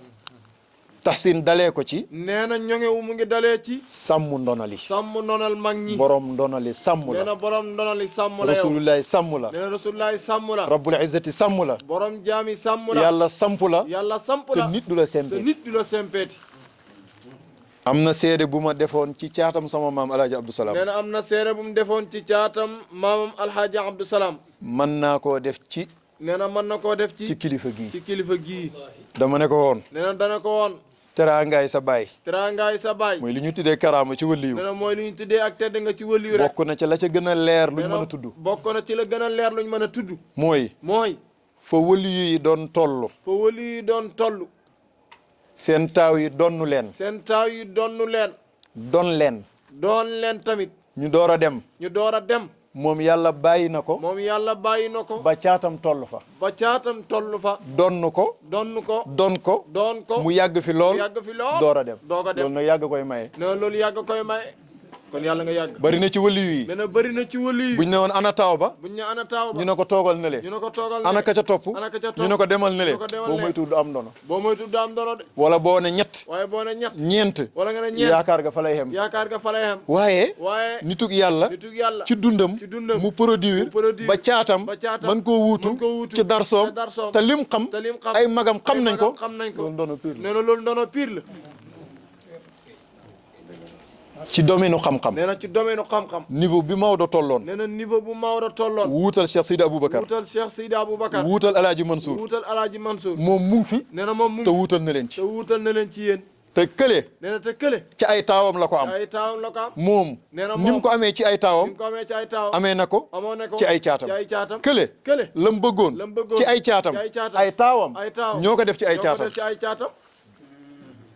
Speaker 4: taxsin dalee ko ci
Speaker 5: nee na ñongewu mu ngi dalee ci
Speaker 4: sàmm ndono li
Speaker 5: sàmm ndonal mag ñi
Speaker 4: borom ndono li sàmm
Speaker 5: nee
Speaker 4: la
Speaker 5: na borom ndonali sàmm la yow
Speaker 4: rasulullahi sàmm la
Speaker 5: nee na rasulullahi sàmm la
Speaker 4: rabbul izzati sàmm la
Speaker 5: borom jaami sàmm la
Speaker 4: yàlla samp la
Speaker 5: yàlla samp
Speaker 4: te
Speaker 5: la
Speaker 4: nit du la
Speaker 5: te
Speaker 4: sempe
Speaker 5: nit du la sempeeti
Speaker 4: am na seede bu ma defoon ci caatam sama maam alaaji abdou salaam
Speaker 5: nee na am na seere bu mu defoon ci caatam maamam alxaaji abdou salaam
Speaker 4: mën naa koo def ci
Speaker 5: nee na mën na koo def
Speaker 4: ci
Speaker 5: ci
Speaker 4: kilifa gii
Speaker 5: ci kilifa gii
Speaker 4: dama ne ko woon
Speaker 5: nee na dana ko woon
Speaker 4: teraangaay sa baay
Speaker 5: teraangaay sa baay
Speaker 4: mooy li ñu tuddee karaama ci wëliyu
Speaker 5: nee na mooy lu ñu tuddee ak tedd nga ci wëliyu rek
Speaker 4: bokk na ca la ca gën a leer luñ
Speaker 5: nee na
Speaker 4: mën a tudd
Speaker 5: bokk na ci la gën a leer luñ mën a tudd
Speaker 4: mooy
Speaker 5: mooy
Speaker 4: fa wëliyu yi doon toll
Speaker 5: fa wëliyu yi doon toll
Speaker 4: seen taaw yi donnu leen
Speaker 5: seen taaw yi donnu leen
Speaker 4: don leen
Speaker 5: doon leen tamit
Speaker 4: ñu door a dem
Speaker 5: ñu door a dem
Speaker 4: moom yàlla bàyyi na ko
Speaker 5: moom yàlla bàyyi na ko
Speaker 4: ba caatam toll fa
Speaker 5: ba caatam toll fa
Speaker 4: donn ko
Speaker 5: donn ko
Speaker 4: don ko
Speaker 5: doon ko
Speaker 4: mu yàgg fi lool
Speaker 5: yàgg fi lool
Speaker 4: door a dem
Speaker 5: doog a dem
Speaker 4: loolu nag yàgg koy maye
Speaker 5: nee na loolu yàgg koy maye kon yàlla nga yàgg
Speaker 4: bari na ci wëliyu yi
Speaker 5: nee na bëri na ci wëliyu
Speaker 4: buñ ne woon ana taaw ba
Speaker 5: buñ ne ana taaw ba
Speaker 4: ñu ne ko toogal na le
Speaker 5: ñu ne ko toogal
Speaker 4: ana ka ca topp
Speaker 5: ana ka ca topp
Speaker 4: ñu ne ko demal na le
Speaker 5: ñu ne ko demal
Speaker 4: boo
Speaker 5: ne.
Speaker 4: moytuwul du am ndono
Speaker 5: boo moytu du am dono de
Speaker 4: wala boo ne ñett
Speaker 5: waaye boo ne ñett
Speaker 4: ñeent
Speaker 5: wala nga ne ñeent
Speaker 4: yaakaar ga fa lay xem
Speaker 5: yaakaar nga fa lay xam
Speaker 4: waaye
Speaker 5: waaye
Speaker 4: nitug yàlla
Speaker 5: nitug yàlla
Speaker 4: ci dundam
Speaker 5: ci dundam
Speaker 4: mu produire
Speaker 5: mu produire
Speaker 4: ba caatam
Speaker 5: ba caatam
Speaker 4: mën koo wuutu
Speaker 5: mën koo wuutu
Speaker 4: ci darsoom
Speaker 5: ci darsoom
Speaker 4: te lim xam
Speaker 5: te lim xam
Speaker 4: ay magam xam
Speaker 5: ay
Speaker 4: nañ ko
Speaker 5: magam xam nañ ko
Speaker 4: loolu ndono pire la
Speaker 5: nee na loolu ndono pire la
Speaker 4: ci domaine u xam-xam
Speaker 5: nee na ci domaine u xam-xam
Speaker 4: niveau bi Maodo tolloon
Speaker 5: nee na niveau bu Maodo tolloon
Speaker 4: wuutal Cheikh Sidi Aboubacar
Speaker 5: wuutal Cheikh Seydi Aboubacar
Speaker 4: wuutal Alaaji Mansour
Speaker 5: wuutal Alaaji Mansour
Speaker 4: moom mu ngi fi
Speaker 5: nee na moom mu
Speaker 4: te wuutal na leen ci
Speaker 5: te wuutal na leen ci yéen
Speaker 4: te kële
Speaker 5: nee na te kële
Speaker 4: ci ay taawam la ko am
Speaker 5: ay taawam la ko am
Speaker 4: moom
Speaker 5: nee na
Speaker 4: ni mu ko amee ci ay
Speaker 5: ni
Speaker 4: taawam
Speaker 5: mu ko amee ci ay taawam
Speaker 4: amee na ko
Speaker 5: amoo ne ko
Speaker 4: ci ay caatam
Speaker 5: ci ay caatam
Speaker 4: kële
Speaker 5: kële
Speaker 4: lam bëggoon
Speaker 5: lam bëggoon
Speaker 4: ci ay caatam
Speaker 5: ci ay caatam
Speaker 4: ay taawam
Speaker 5: ay taawam
Speaker 4: ñoo ko def ci ay
Speaker 5: ñoo ko
Speaker 4: caatam
Speaker 5: def ci ay caatam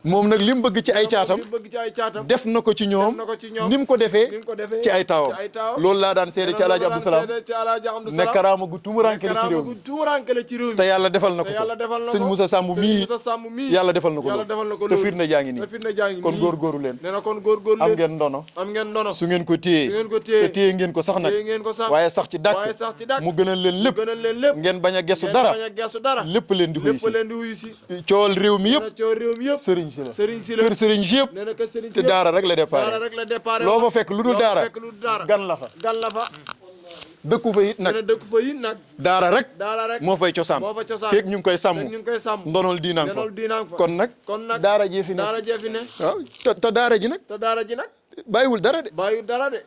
Speaker 4: moom nag li mu bëgg ci ay caatam
Speaker 5: li bëgg ci ay caatam
Speaker 4: def na ko ci ñoom
Speaker 5: def na ko ci ñoom
Speaker 4: ni mu ko defee
Speaker 5: ni mu ko defee
Speaker 4: ci ay taawam
Speaker 5: ci ay taawam
Speaker 4: loolu laa daan seede ci Alaaji Abdou Salaam
Speaker 5: ci Alaaji Abdou
Speaker 4: ne
Speaker 5: Salaam
Speaker 4: karaama gu tumuranke la ci réew mi
Speaker 5: tuumuranke la ci réew mi
Speaker 4: te yàlla defal na ko
Speaker 5: te yàlla defal na
Speaker 4: sëñ
Speaker 5: ko
Speaker 4: Moussa Samb
Speaker 5: sëñ
Speaker 4: mii
Speaker 5: Moussa Samb mii
Speaker 4: yàlla defal na ko
Speaker 5: yàlla defal na ko
Speaker 4: te
Speaker 5: loolu
Speaker 4: firnde jaa ngi
Speaker 5: te
Speaker 4: nii
Speaker 5: firnde jaa ngi
Speaker 4: kon
Speaker 5: nii
Speaker 4: góorgóorlu leen
Speaker 5: nee na kon góorgóorlu
Speaker 4: am
Speaker 5: leen
Speaker 4: ngeen ndono
Speaker 5: am ngeen ndono
Speaker 4: su ngeen ko téye
Speaker 5: su ngeen ko
Speaker 4: te
Speaker 5: téye
Speaker 4: téye ngeen ko sax nag
Speaker 5: téye ngeen ko sax
Speaker 4: waaye sax ci dàkk
Speaker 5: waaye sax ci dàkk
Speaker 4: mu gënal leen lépp
Speaker 5: gënal leen lépp
Speaker 4: ngeen bañ a gesu
Speaker 5: ngeen
Speaker 4: dara
Speaker 5: bañ a gestu dara
Speaker 4: lépp leen di wuyu
Speaker 5: lépp
Speaker 4: si
Speaker 5: leen di wuyu si
Speaker 4: coowal réew mi
Speaker 5: nee
Speaker 4: yëpp
Speaker 5: na coow réew mi yëpp
Speaker 4: sëriñ si la
Speaker 5: sëriñ si la
Speaker 4: kër sëriñ si yëpp
Speaker 5: nee na kër sëriñ si
Speaker 4: te
Speaker 5: yëpp
Speaker 4: daara rek la
Speaker 5: daara
Speaker 4: déparé
Speaker 5: rek la départ
Speaker 4: loo fa fekk lu dul daara
Speaker 5: fekk lu dul daara
Speaker 4: gan la fa
Speaker 5: gan la fa
Speaker 4: dëkku fa it
Speaker 5: nee
Speaker 4: nag
Speaker 5: na dëkk fa yi nag
Speaker 4: daara rek
Speaker 5: daara rek
Speaker 4: moo fay cosaan
Speaker 5: moo fa cosaan
Speaker 4: fekk ñu ngi koy
Speaker 5: ñu
Speaker 4: sàmm
Speaker 5: ngi koy sàmm
Speaker 4: ndonol diinaang fa
Speaker 5: nenool diinaang fa
Speaker 4: kon nag
Speaker 5: kon nag
Speaker 4: daara ji fi ne
Speaker 5: daara jee fi ne
Speaker 4: waaw te daara ji nag
Speaker 5: te daara ji nag
Speaker 4: bàyyiwul dara de
Speaker 5: bàyyi dara de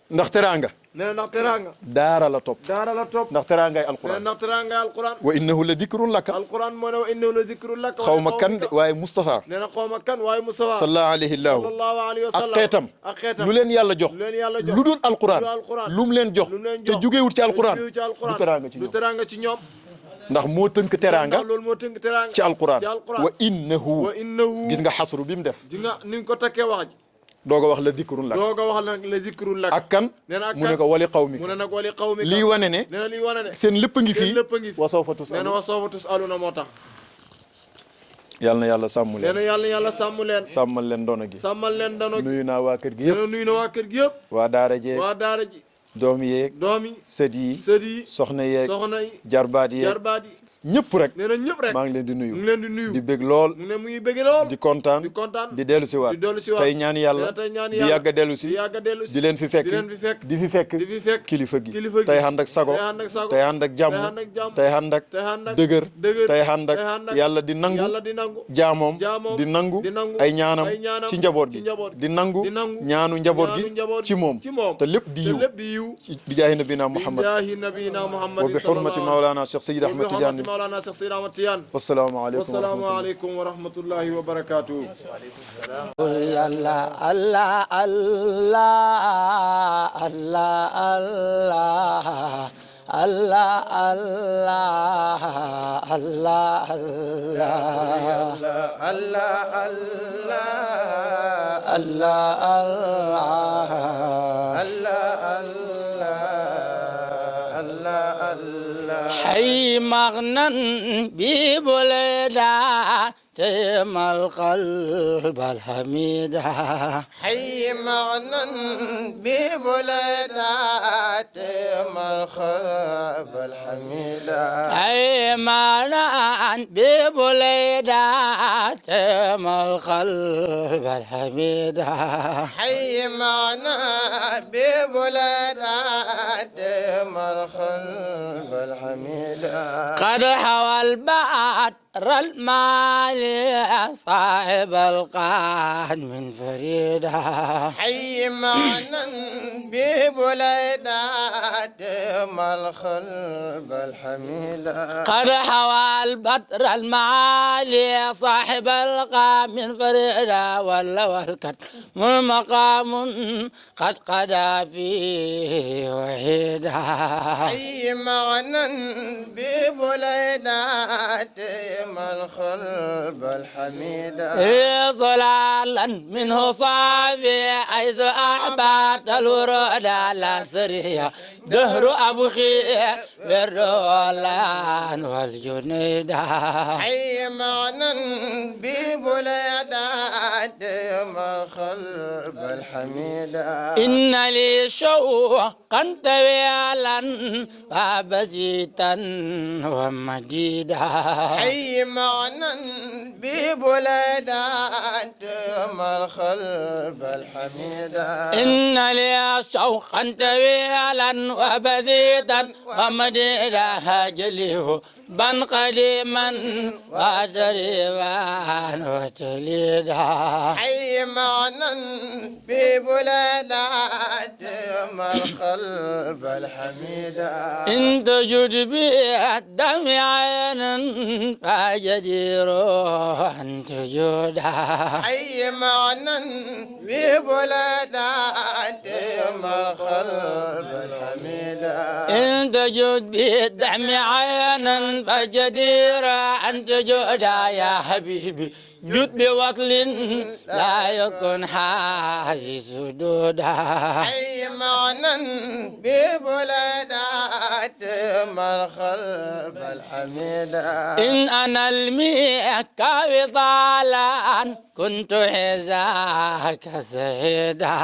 Speaker 4: ndax teraanga
Speaker 5: nee na ndax teraanga
Speaker 4: daara la topp
Speaker 5: daara la topp
Speaker 4: ndax teraangay
Speaker 5: nee na
Speaker 4: alquran
Speaker 5: ndax teraanga alquran
Speaker 4: wa innahu la dikrun laka
Speaker 5: alquran moo ne wa innahu la zikrun laka
Speaker 4: xaw ma kan de waaye Moustapha
Speaker 5: nee na xaw ma kan waaye Mustafa
Speaker 4: sallallahu alayhi lahu
Speaker 5: sallallahu alayhi wa
Speaker 4: ak
Speaker 5: sallam
Speaker 4: xeetam
Speaker 5: ak xeetam
Speaker 4: lu leen yàlla jox
Speaker 5: lu leen yàlla jox
Speaker 4: lu dul alquran
Speaker 5: lu dul alquran
Speaker 4: lu mu leen jox
Speaker 5: lu mu leen
Speaker 4: te
Speaker 5: jox
Speaker 4: jugewut ci alquran
Speaker 5: jógewu ci alquran
Speaker 4: du teraanga ci
Speaker 5: du
Speaker 4: ñoom
Speaker 5: teraanga ci ñoom
Speaker 4: ndax moo tënk teraanga
Speaker 5: ndax loolu moo tënk teraanga
Speaker 4: ci alquran
Speaker 5: ci alquran
Speaker 4: wa innahu
Speaker 5: wa innahu
Speaker 4: gis nga xasru bi mu def
Speaker 5: ji nga ni nga ko takkee wax ji
Speaker 4: doog a wax la dikrun laka
Speaker 5: dooga wax nag la zikrun laka
Speaker 4: ak kan
Speaker 5: nee na ak
Speaker 4: mu ne
Speaker 5: kan
Speaker 4: ko wali
Speaker 5: mu
Speaker 4: qawmika
Speaker 5: ne nag wali qawmika
Speaker 4: lii wane ne
Speaker 5: nee na lii wane ne
Speaker 4: seen lépp a ngi
Speaker 5: seen
Speaker 4: fii
Speaker 5: lépp a ngi fi
Speaker 4: wa sawfa
Speaker 5: nee na
Speaker 4: tusalu
Speaker 5: wa sawfa tusaluna moo tax
Speaker 4: yàlla na yàlla sàmm
Speaker 5: nee na
Speaker 4: leen
Speaker 5: yàlla sàmm leen
Speaker 4: sàmmal leen ndono gi
Speaker 5: sàmmal leen dano gi
Speaker 4: nuyu naa waa kër gi
Speaker 5: nee
Speaker 4: yëpp
Speaker 5: na nuyu na waa kër gi yëpp
Speaker 4: waa daara jeeg
Speaker 5: waa daara ji
Speaker 4: doom yeeg
Speaker 5: doom yi
Speaker 4: sët yi
Speaker 5: sët yi
Speaker 4: soxna yeeg
Speaker 5: soxna yi
Speaker 4: jarbaat yeeg
Speaker 5: jarbaat yi
Speaker 4: ñëpp rek
Speaker 5: nee na ñëpp rek
Speaker 4: maa ngi leen di nuyu
Speaker 5: mu ngi leen di nuyu
Speaker 4: di bég lool
Speaker 5: mu ne mu ngi bëgg lool
Speaker 4: di kontaan
Speaker 5: di kontaan
Speaker 4: di dellu si waat
Speaker 5: di dellu si waat
Speaker 4: tey ñaan yàlla
Speaker 5: tey ñaan
Speaker 4: di
Speaker 5: yàlla
Speaker 4: yàgg a dellu si
Speaker 5: di yàgg a dellu si
Speaker 4: di leen fi fekk
Speaker 5: di leen fi fekk
Speaker 4: di fi fekk
Speaker 5: di fi fekk
Speaker 4: kilifa gi
Speaker 5: kilifa gi
Speaker 4: tey ànd ak sago
Speaker 5: tey ànd ak sago
Speaker 4: tey ànd ak jàmm
Speaker 5: tey ànd ak jàmm
Speaker 4: tey ànd ak
Speaker 5: tey ànd ak
Speaker 4: dëgër
Speaker 5: dëgër
Speaker 4: tey ànd ak
Speaker 5: tey ànd ak
Speaker 4: yàlla di nangu
Speaker 5: yàlla di nangu
Speaker 4: jaamoom
Speaker 5: jaamoom
Speaker 4: di nangu
Speaker 5: di nangu
Speaker 4: ay ñaanam
Speaker 5: ay ñaanam
Speaker 4: ci njaboot
Speaker 5: ci
Speaker 4: gi
Speaker 5: njaboot gi
Speaker 4: di nangu
Speaker 5: di nangu
Speaker 4: ñaanu njaboot
Speaker 5: ñaanu
Speaker 4: gi
Speaker 5: njaboot
Speaker 4: ci moom
Speaker 5: ci moom
Speaker 4: te lépp di
Speaker 5: te
Speaker 4: yiw
Speaker 5: lépp di yiw
Speaker 4: bi jaahi nabina Muhammad
Speaker 5: bijaahi nabina Muhammad
Speaker 4: wa bi hurmati Mawlana Cheikh Seydi Ahmed Tidiane
Speaker 5: Mawlana Cheikh Seydi Ahmed Tidiane
Speaker 4: wassalaamu aleykum
Speaker 5: wassalaamu aleykum wa rahmatullahi wa barakatuh
Speaker 6: Allah Allah Allah Allah Allah Allah Allah Allah حي مغنى ببلدا تم القلب الحميد
Speaker 7: حي مغنى ببلدا تم القلب الحميد
Speaker 6: حي مغنى ببلدا تم القلب الحميد
Speaker 7: حي مغنى ببلدا تم القلب الحميد
Speaker 6: قد حوى البعث المال صاحب القاد من فريدة
Speaker 7: حي معنا ببليدة دم الخلب الحميدة
Speaker 6: قد حوى البدر المعالي صاحب القاد من فريدة والكد من مقام قد قضى فيه وحيدة
Speaker 7: حي معنا ببليدة دم الخلب الحميدة
Speaker 6: ظلالا منه صافي حيث أحبت الورود على سرية دهر أبخي بالرولان والجنيدة
Speaker 7: حي معنا ببليدة دم الخلب الحميدة
Speaker 6: إن لي شوقا طويلا وبسيطا ومديدا
Speaker 7: حي معنا ببليدة دم الخلب الحميدة
Speaker 6: إن لي شوقا طويلا وبسيطا ومديدا هاجليه بن قديما وتريبا وتليدا
Speaker 7: حي معنا ببليدة دم الخلب الحميدة
Speaker 6: إن تجد بالدم عينا فجدير أن تجودا
Speaker 7: حي معنا ببليدة دم الخلب الحميدة
Speaker 6: إن تجد بالدم عينا فجدير أن تجودا يا حبيبي جد بوصل لا يكون حاسس سدودا
Speaker 7: حي معنا ببليدة دم الخلب الحميدة
Speaker 6: إن أنا الميك وصالا كنت حذاك سيدا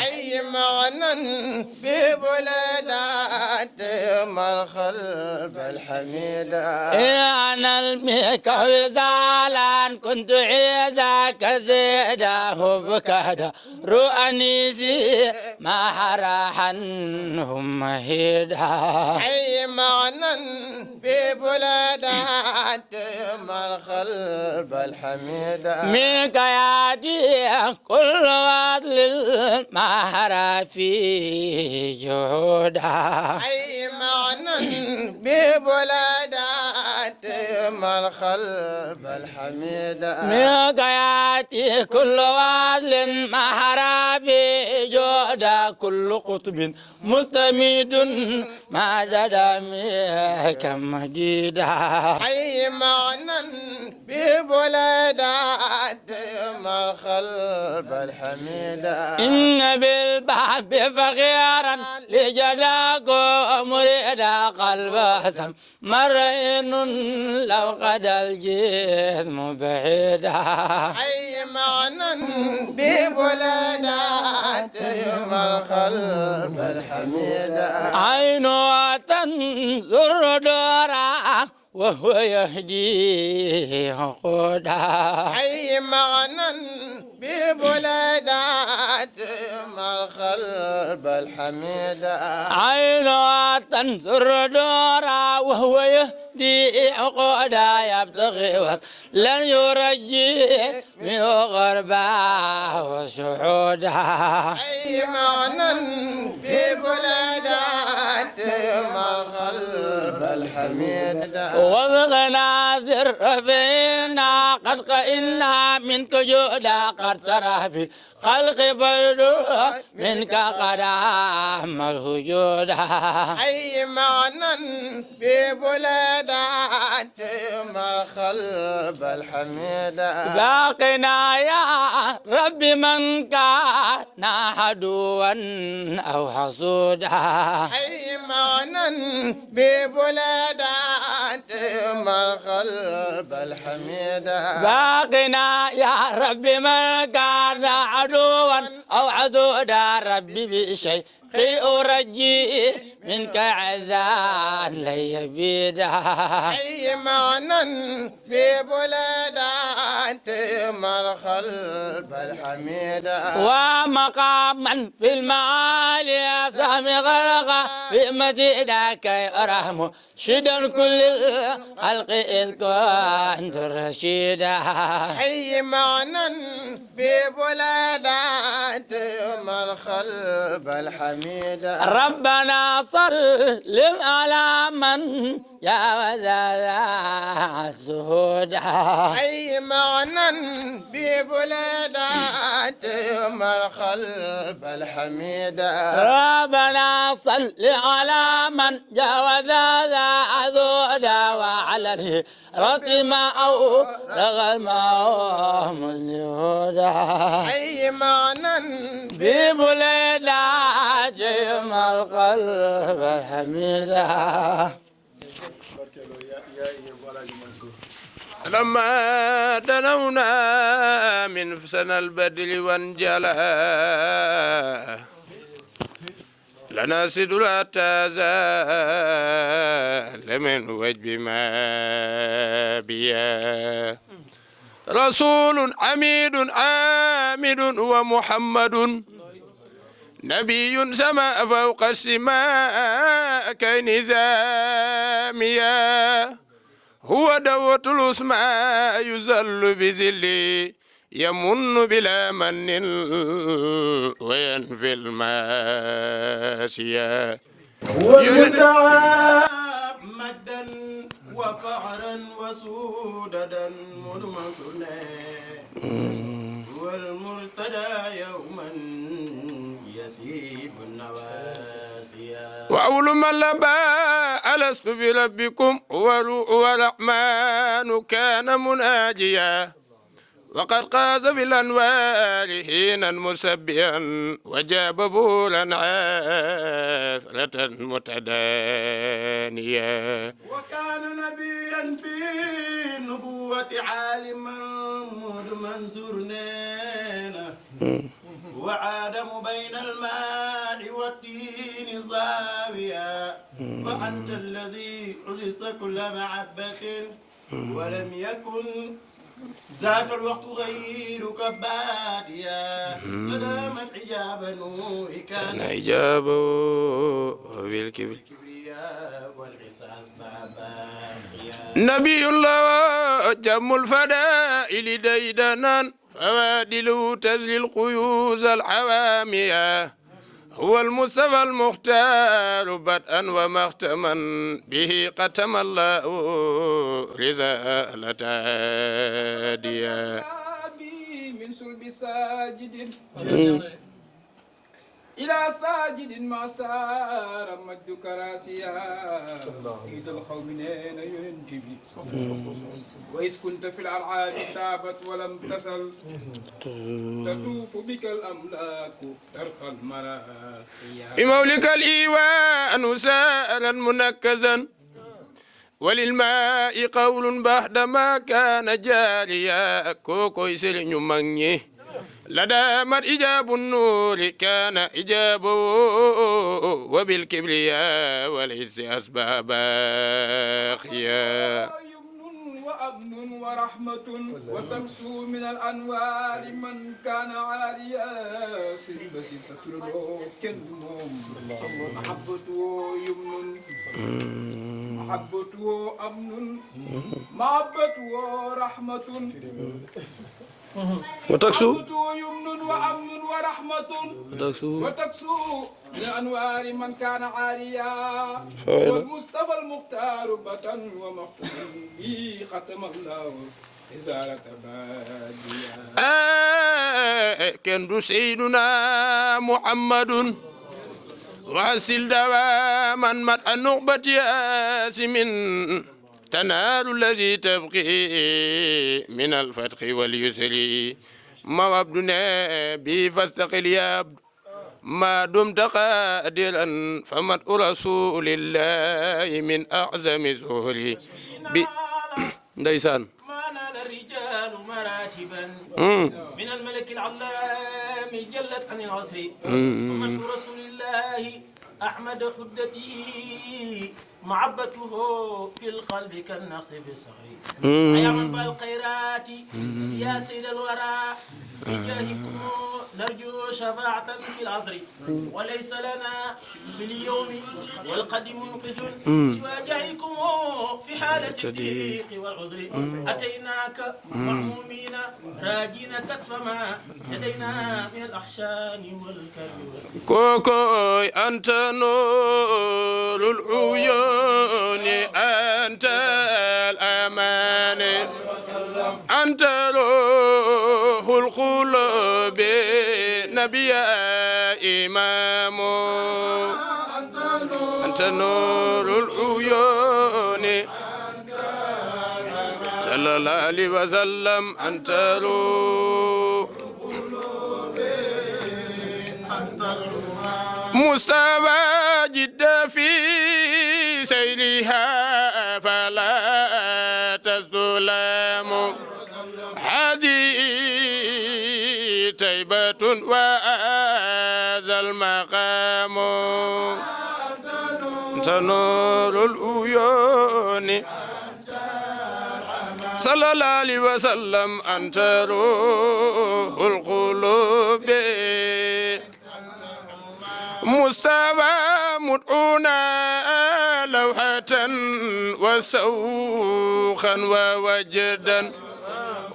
Speaker 7: حي معنا ببليدة دم الخلب الحميدة
Speaker 6: إن أنا الميك وصالا كنت حذاك سيدا وبكدا رؤنيسي ما حراحنهم مهيدا
Speaker 7: حي معنا ببليدة دم الخلب الحميدة
Speaker 6: منك ياتي كل وادل ما حرا في جهودا
Speaker 7: حي معنا ببليدة دم الخلب الحميدة
Speaker 6: منك ياتي كل وادل ما حرا في جهودا كل قطب مستميد ما جدا منك مجيدا
Speaker 7: حي معنا ببليدة دم الخلب الحميدة
Speaker 6: إن بالباب فخيرا لجداكم مريدا قلب سم مرئن لو قد الجسم بعيدا
Speaker 7: حي معنا ببليدة دائم القلب الحميد
Speaker 6: عينه تنظر دورا وهو يهدي عقودا
Speaker 7: حي مغنى ببلادات ما القلب الحميد
Speaker 6: عينه تنظر دورا وهو يهدي عقودا يبتغي لن يرجي من غربا وسعودا
Speaker 7: حي مغنى ببلادات ما القلب الحميد
Speaker 6: وضغنا ذر فينا قد قئلنا منك جودا قد سرى في خلق بيدو منك قد عمله جودا
Speaker 7: حي معنا ببلادات ما القلب الحميد
Speaker 6: باقنا يا رب من كان عدوا أو حسودا
Speaker 7: حي معنا ببلادات ما القلب الحميد
Speaker 6: باقنا يا رب من كان عدوا أو حسودا ربي بشيء أرجي منك عذان لي بيدا
Speaker 7: حي معنا ببلادات ما القلب الحميد
Speaker 6: ومقاما في المعالي سامي غرقا في مدينك يرحم شدا كل الخلق إذ كنت رشيدا
Speaker 7: حي معنا ببلادات ما القلب الحميد
Speaker 6: ربنا صل على من جاوز الزهود
Speaker 7: حي معنا ببلادات ما القلب الحميد
Speaker 6: ربنا صل على من جاوز الزهود وعلى الرتم أو رغم اليهود
Speaker 7: حي معنا
Speaker 6: ببلادات ما القلب الحميد
Speaker 1: لما دنونا من فسن البدل وانجلى لنا سدلا تزال من وجب ما بيا رسول حميد عامد ومحمد نبي سما فوق السماء كنزاميا هو دوة الأسماء يزل بزلي يمن بلا من وينفي الماسيا
Speaker 8: هو المدعى مجدا وفعلا وسوددا مدمسنا هو المرتدى يوما يسيب النواسيا
Speaker 1: وأول من لبى ألست بربكم هو الرحمن كان مناجيا وقد قاز بالأنوار حينا مسبيا وجاب بولا عاثرة متدانيا
Speaker 8: وكان نبيا في النبوة عالما منصور نينا وعادم بين الماء والتين زاويا فأنت الذي عززت كل محبة ولم يكن ذاك الوقت غيرك باديا فدامت حجاب نور
Speaker 1: كان حجابه
Speaker 8: بالكبرياء والقصاص باقيا
Speaker 1: نبي الله جم الفدائل ديدنا فوادله تزلي القيوز الحوامية هو المصطفى المختار بدءا ومختما به ختم الله رسالة هاديا
Speaker 9: من صلب ساجد إلى ساجد ما سار مجد كراسيا سيد القوم نين ينجبي وإذ كنت في الألعاب تابت ولم تسل تطوف بك الأملاك ترقى المراقيا
Speaker 1: بمولك الإيوان سائلا منكزا وللماء قول بعدما كان جاريا كوكو يسلم ماني لدى من إجاب النور كان إجابه وبالكبرياء والعز أصبح باخيا
Speaker 9: وأمن ورحمة وتمسو من الأنوار من كان عاليا سرب ستره كنهم محبته يمن محبته أمن محبته رحمة
Speaker 3: وتكسو
Speaker 9: يمن وأمن ورحمة وتكسو من أنوار من كان عاليا والمصطفى المختار بطن ومختوم به ختم الله إزالة باديا
Speaker 1: كن سيدنا محمد واسل دواما مدح النقبة ياسم تنال الذي تبقي من الفتح واليسر ما عبدنا به فاستقل يا عبد ما دمت قادرا فمدح رسول الله من أعظم زهري ديسان
Speaker 8: ما نال الرجال مراتبا من الملك العلام جلت عن العصر ومدح رسول الله أحمد حدتي محبته في القلب كالنقص في الصغر يا من بالخيرات يا سيد الورى بجاهكم نرجو شفاعة في العذر وليس لنا في اليوم والقد منقذ سوى جاهكم في حالة الضيق والعذر أتيناك معمومين راجين كسف ما لدينا من الأحشان والكرب
Speaker 1: كوكوي أنت نور العيون أنت الأمان أنت روح القلوب نبي إمام أنت نور العيون صلى الله عليه وسلم أنت روح مساوى جدا في سيرها فلا تظلم هذه طيبة وهذا المقام أنت نور العيون صلى الله عليه وسلم أنت روح القلوب مستوى مدعونا لوحة وسوخا ووجدا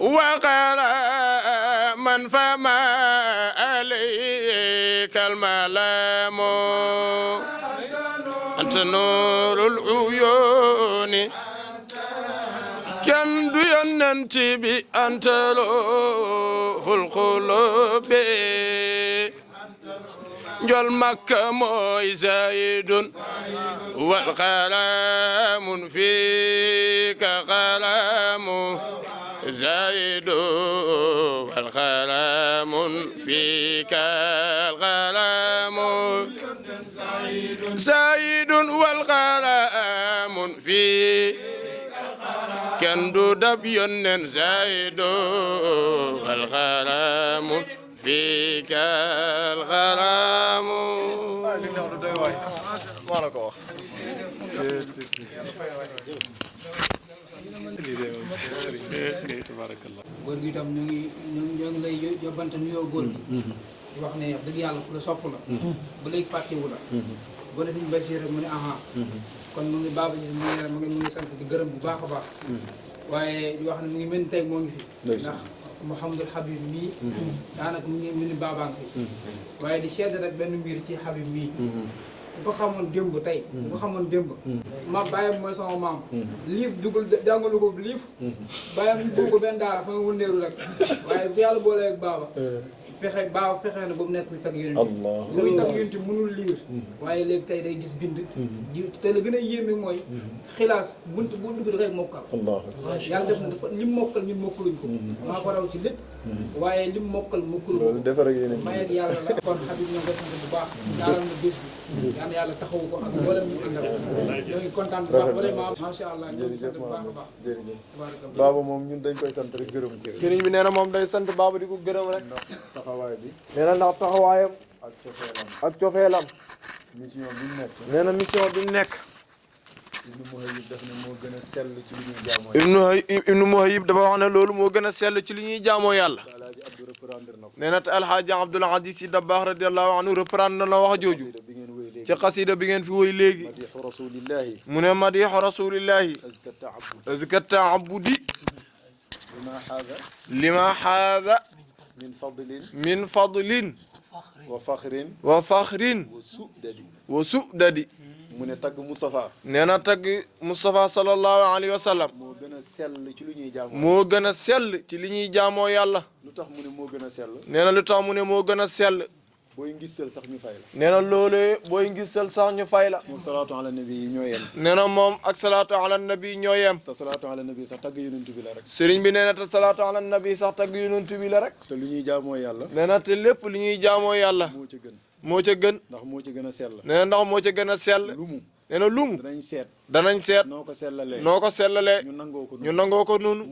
Speaker 1: وقال من فما عليك الملام أنت نور العيون كان ينتي بي أنت روح القلوب جل مكة موي زايد والقلم فيك قلم زايد والقلم فيك القلم زايد والقلم فيك كندو دبيون زايد والقلم فيك الغرام
Speaker 9: góor gi itam ñu ngi lay yóbbante nuyoo góor gi di wax ne wax dëgg yàlla ku la sopp la ba léegi fàttewu la boo ne Sëñ Bachir rek mu ne aha kon mu ngi baaba gis mu ngi sant di gërëm bu baax a baax waaye di wax ne mu ngi mel ni tey moo ngi fi ndax Mouhamadul Habib mii daanaka mu ngi baabaa ngi fi waaye di seede rek benn mbir ci Habib mii bu ko xamoon démb tey bu ko xamoon démb ma bàyyam mooy sama maam liif dugul jàngalu ko liif bàyyam boo ko benn daara fa nga wëndeeru rek waaye bu yàlla boolee ak baaba fexe baaw fexe na ba mu nekk tag yonent bi muy tag yonent bi mënul liir waaye léegi tey day gis bind te la gën a yéeme mooy xilaas bunt boo dugg rek mokkal yàlla def na dafa lim mokkal ñun mokkaluñ ko maa ko raw ci lépp waaye lim mokkal mokkaluñ ko may ak yàlla la kon Habib ñoo ngi sant bu baax jaaral na bés bi yal na yàlla taxawu ko ak mboolem ñu àndal ñoo ngi kontaan bu baax vraiment macha allah ñoo ngi sant bu baax a baax
Speaker 4: Baba moom ñun dañ koy sant rek gërëm ko
Speaker 5: sëriñ bi nee na moom day sant Baba di ko gërëm rek
Speaker 4: taxawaay bi
Speaker 5: nee na ndax taxawaayam
Speaker 4: ak cofeelam
Speaker 5: ak cofeelam
Speaker 4: mission bi mu nekk
Speaker 5: nee na mission bi mu nekk
Speaker 4: Ibnu Muhayyib daf ne moo gën a sell ci li ñuy jaamoo
Speaker 5: Ibnu Muhayyib dafa wax ne loolu moo gën a sell ci li ñuy jaamoo yàlla
Speaker 4: Alaaji Abdou reprendre na ko
Speaker 5: nee na te alxaaji Abdul Aziz Si Dabakh radiyallahu anhu reprendre na wax jooju
Speaker 4: bi ngeen wéy léegi
Speaker 5: ci xasida bi ngeen fi woy léegi
Speaker 4: madixu rasulillahi
Speaker 5: mu ne madixu rasulillahi
Speaker 4: azka taabud
Speaker 5: azka taabudi
Speaker 4: lima xaada
Speaker 5: lima xaada
Speaker 4: min fadlin wa faxrin
Speaker 5: wa sudadi
Speaker 4: mu ne tagg Moustapha
Speaker 5: nee na tagg Moustapha sallallahu alayhi wa sallam
Speaker 4: moo gën a sell ci lu ñuy jaamoo
Speaker 5: moo gën a sell ci li ñuy jaamoo yàlla
Speaker 4: lu tax mu ne moo gën a sell
Speaker 5: nee na lu tax mu ne moo gën a sell
Speaker 4: booy ngisal sax ñu fay la
Speaker 5: nee na loolee booy ngisal sax ñu fay la
Speaker 4: moom salaatu ala nabi yi ñoo yem
Speaker 5: nee na moom ak salaatu ala nabi ñoo yem
Speaker 4: te salaatu ala nabi sax tagg yonent bi la rek
Speaker 5: sëriñ bi nee na te salaatu ala nabi sax tagg yonent bi la rek
Speaker 4: te lu ñuy jaamoo yàlla
Speaker 5: nee na te lépp li ñuy jaamoo yàlla
Speaker 4: moo ca gën
Speaker 5: moo ca gën
Speaker 4: ndax moo ca gën a sell
Speaker 5: nee na ndax moo ca gën a sell
Speaker 4: lumu
Speaker 5: nee na lumu
Speaker 4: danañ seet
Speaker 5: noo ko
Speaker 4: sellalee
Speaker 5: sellalee ñu nangoo ko noonu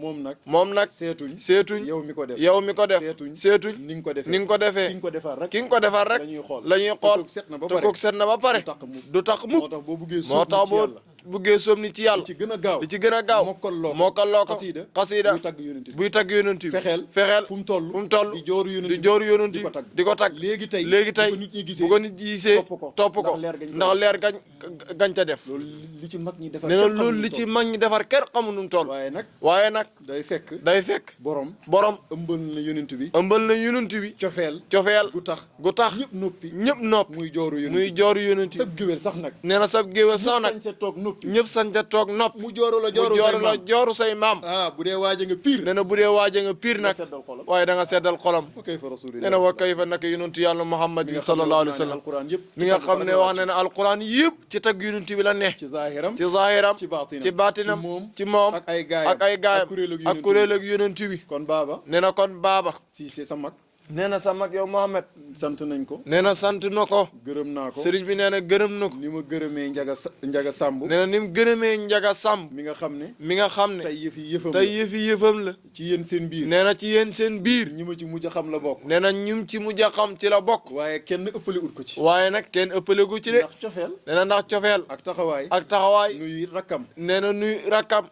Speaker 5: moom nag seetuñ
Speaker 4: yow mi ko def
Speaker 5: seetuñ
Speaker 4: ni nga ko defee
Speaker 5: ni nga ko defee
Speaker 4: ki nga ko defar rek
Speaker 5: ki nga ko defar rek la ñuy xool te kook set na ba pare du tax mukk moo tax boo buggee sóob ni ci yàlla li ci gën a gaaw mokkal loo ko xasida buy tagg yonent bi fexeel fu mu toll di jooru yonent bi di ko tagg léegi tey bu ko nit gisee topp ko ndax leer gañ ca def nee na loolu li ci mag ñi defar ker xamu nu mu toll waaye nag day fekk borom ëmbal na yonent bi cofeel gu tax ñëpp nopp muy jooru yonent bi nee na sab géwél sax nag ñëpp sañ ca toog nopp mu jooru say maam
Speaker 4: bu dee waaja nga pire
Speaker 5: nee na bu dee waaja nga pire nag waaye da nga seddal xolam nee na wa kayfa nag yonentu yàlla Muhammad sallallahu alayhi wa sallam mi nga xam ne wax na ne alquran yëpp ci tagg yonent bi la ne ci zahiram ci baatinam ci moom ak ay gaayam ak kuréel ak yonent bi
Speaker 4: kon baaba
Speaker 5: nee na kon baaba
Speaker 4: Cissé sa mag
Speaker 5: nee na sa mag yow Mohamed
Speaker 4: sant nañ ko
Speaker 5: nee na sant na ko
Speaker 4: gërëm naa ko
Speaker 5: sëriñ bi nee na gërëm na ko
Speaker 4: ni ma gërëmee njaga sàmb
Speaker 5: nee na ni mu gërëmee njaga sàmb mi nga xam ne tey yëfi yëfam la
Speaker 4: ci yéen seen biir
Speaker 5: nee na ci yéen seen biir
Speaker 4: ñi ma ci mujj a xam la bokk
Speaker 5: nee na ñum ci mujj a xam ci la bokk
Speaker 4: waaye kenn ëppale ut ko ci
Speaker 5: waaye nag kenn ëppale gu ci de
Speaker 4: ndax cofeel
Speaker 5: nee na ndax cofeel
Speaker 4: ak
Speaker 5: taxawaay
Speaker 4: nuy rakkam
Speaker 5: nee na nuy rakkam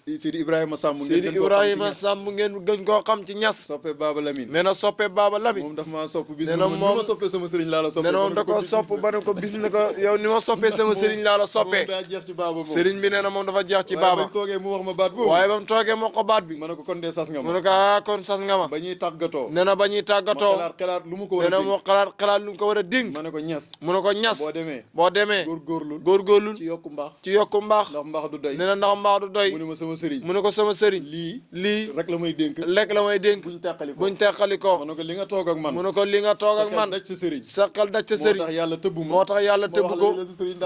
Speaker 4: Sidi Ibrahima Samb
Speaker 5: ngeen gën koo xam ci ñas
Speaker 4: soppe Baba Lamine
Speaker 5: nee na soppe Baba Lamine
Speaker 4: moom daf maa sopp bis
Speaker 5: nee na moom
Speaker 4: ma soppee sama sëriñ laa la soppee
Speaker 5: nee na moom da ko sopp ba ne ko bis ne ko yow ni ma soppee sama sëriñ laa la soppee
Speaker 4: daa jeex ci Baba moom
Speaker 5: sëriñ bi nee na moom dafa jeex ci Baba
Speaker 4: waaye bañ toogee mu wax ma baat boobu
Speaker 5: waaye ba mu toogee moo ko baat bi
Speaker 4: ma ne ko kon dee sas nga ma
Speaker 5: mu ne ko kon sas nga ma
Speaker 4: ba ñuy tàggatoo
Speaker 5: nee na ba ñuy tàggatoo
Speaker 4: xalaat lu mu ko war
Speaker 5: nee na moo xalaat lu mu ko war a dénk
Speaker 4: ma ne ko ñas
Speaker 5: mu ne ko ñas boo demee góorgóorlu ci yokku mbaax
Speaker 4: ndax mbaax du doy
Speaker 5: nee na ndax mbaax du doy
Speaker 4: mu ne ma sama sëriñ
Speaker 5: mu ne ko sama sëriñ lii
Speaker 4: rek la may dénk
Speaker 5: buñ teqali ko
Speaker 4: mu ne ko li nga toog ak man
Speaker 5: mu ne ko li nga toog ak man sa xel daj sa sëriñ moo tax yàlla tëbb ko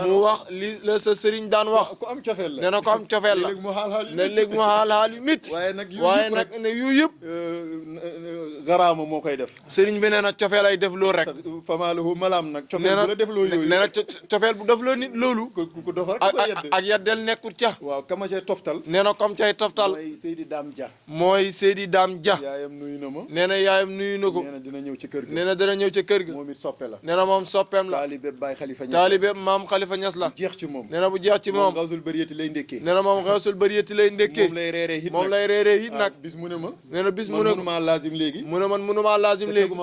Speaker 5: mu wax li la sa sëriñ daan wax
Speaker 4: ku am cofeel la
Speaker 5: nee na ko am cofeel la ne léegi mu xaal yu mit
Speaker 4: waaye
Speaker 5: nag ne yu yëpp
Speaker 4: garaama moo koy def
Speaker 5: sëriñ bi nee na cofeel ay def loolu rek
Speaker 4: famaalahu malaam nag cofeel bu la def loo yooyu
Speaker 5: nee na cofeel bu def loo nit loolu
Speaker 4: ku dof rek
Speaker 5: ak yaddel nekkul ca
Speaker 4: waaw kama cay toftal
Speaker 5: nee na comme cay toftal mooy Seydi Dame Dia
Speaker 4: yaayam nuyu na ma
Speaker 5: nee na yaayam nuyu na ko
Speaker 4: nee na dina ñëw ci kër ga
Speaker 5: nee na dina ñëw ci kër ga
Speaker 4: moom it soppe la
Speaker 5: nee na moom soppeem la taalibe maam Khalifa Niass la
Speaker 4: jeex ci moom
Speaker 5: nee na bu jeex ci moom
Speaker 4: xawsul bëriyati lay ndékkee
Speaker 5: nee na moom xawsul bëriyati lay ndékkee moom lay reeree it nag
Speaker 4: bis mu ne ma
Speaker 5: nee na bis mu ne
Speaker 4: mënumaa laazim léegi
Speaker 5: mu ne man mënumaa laazim léegi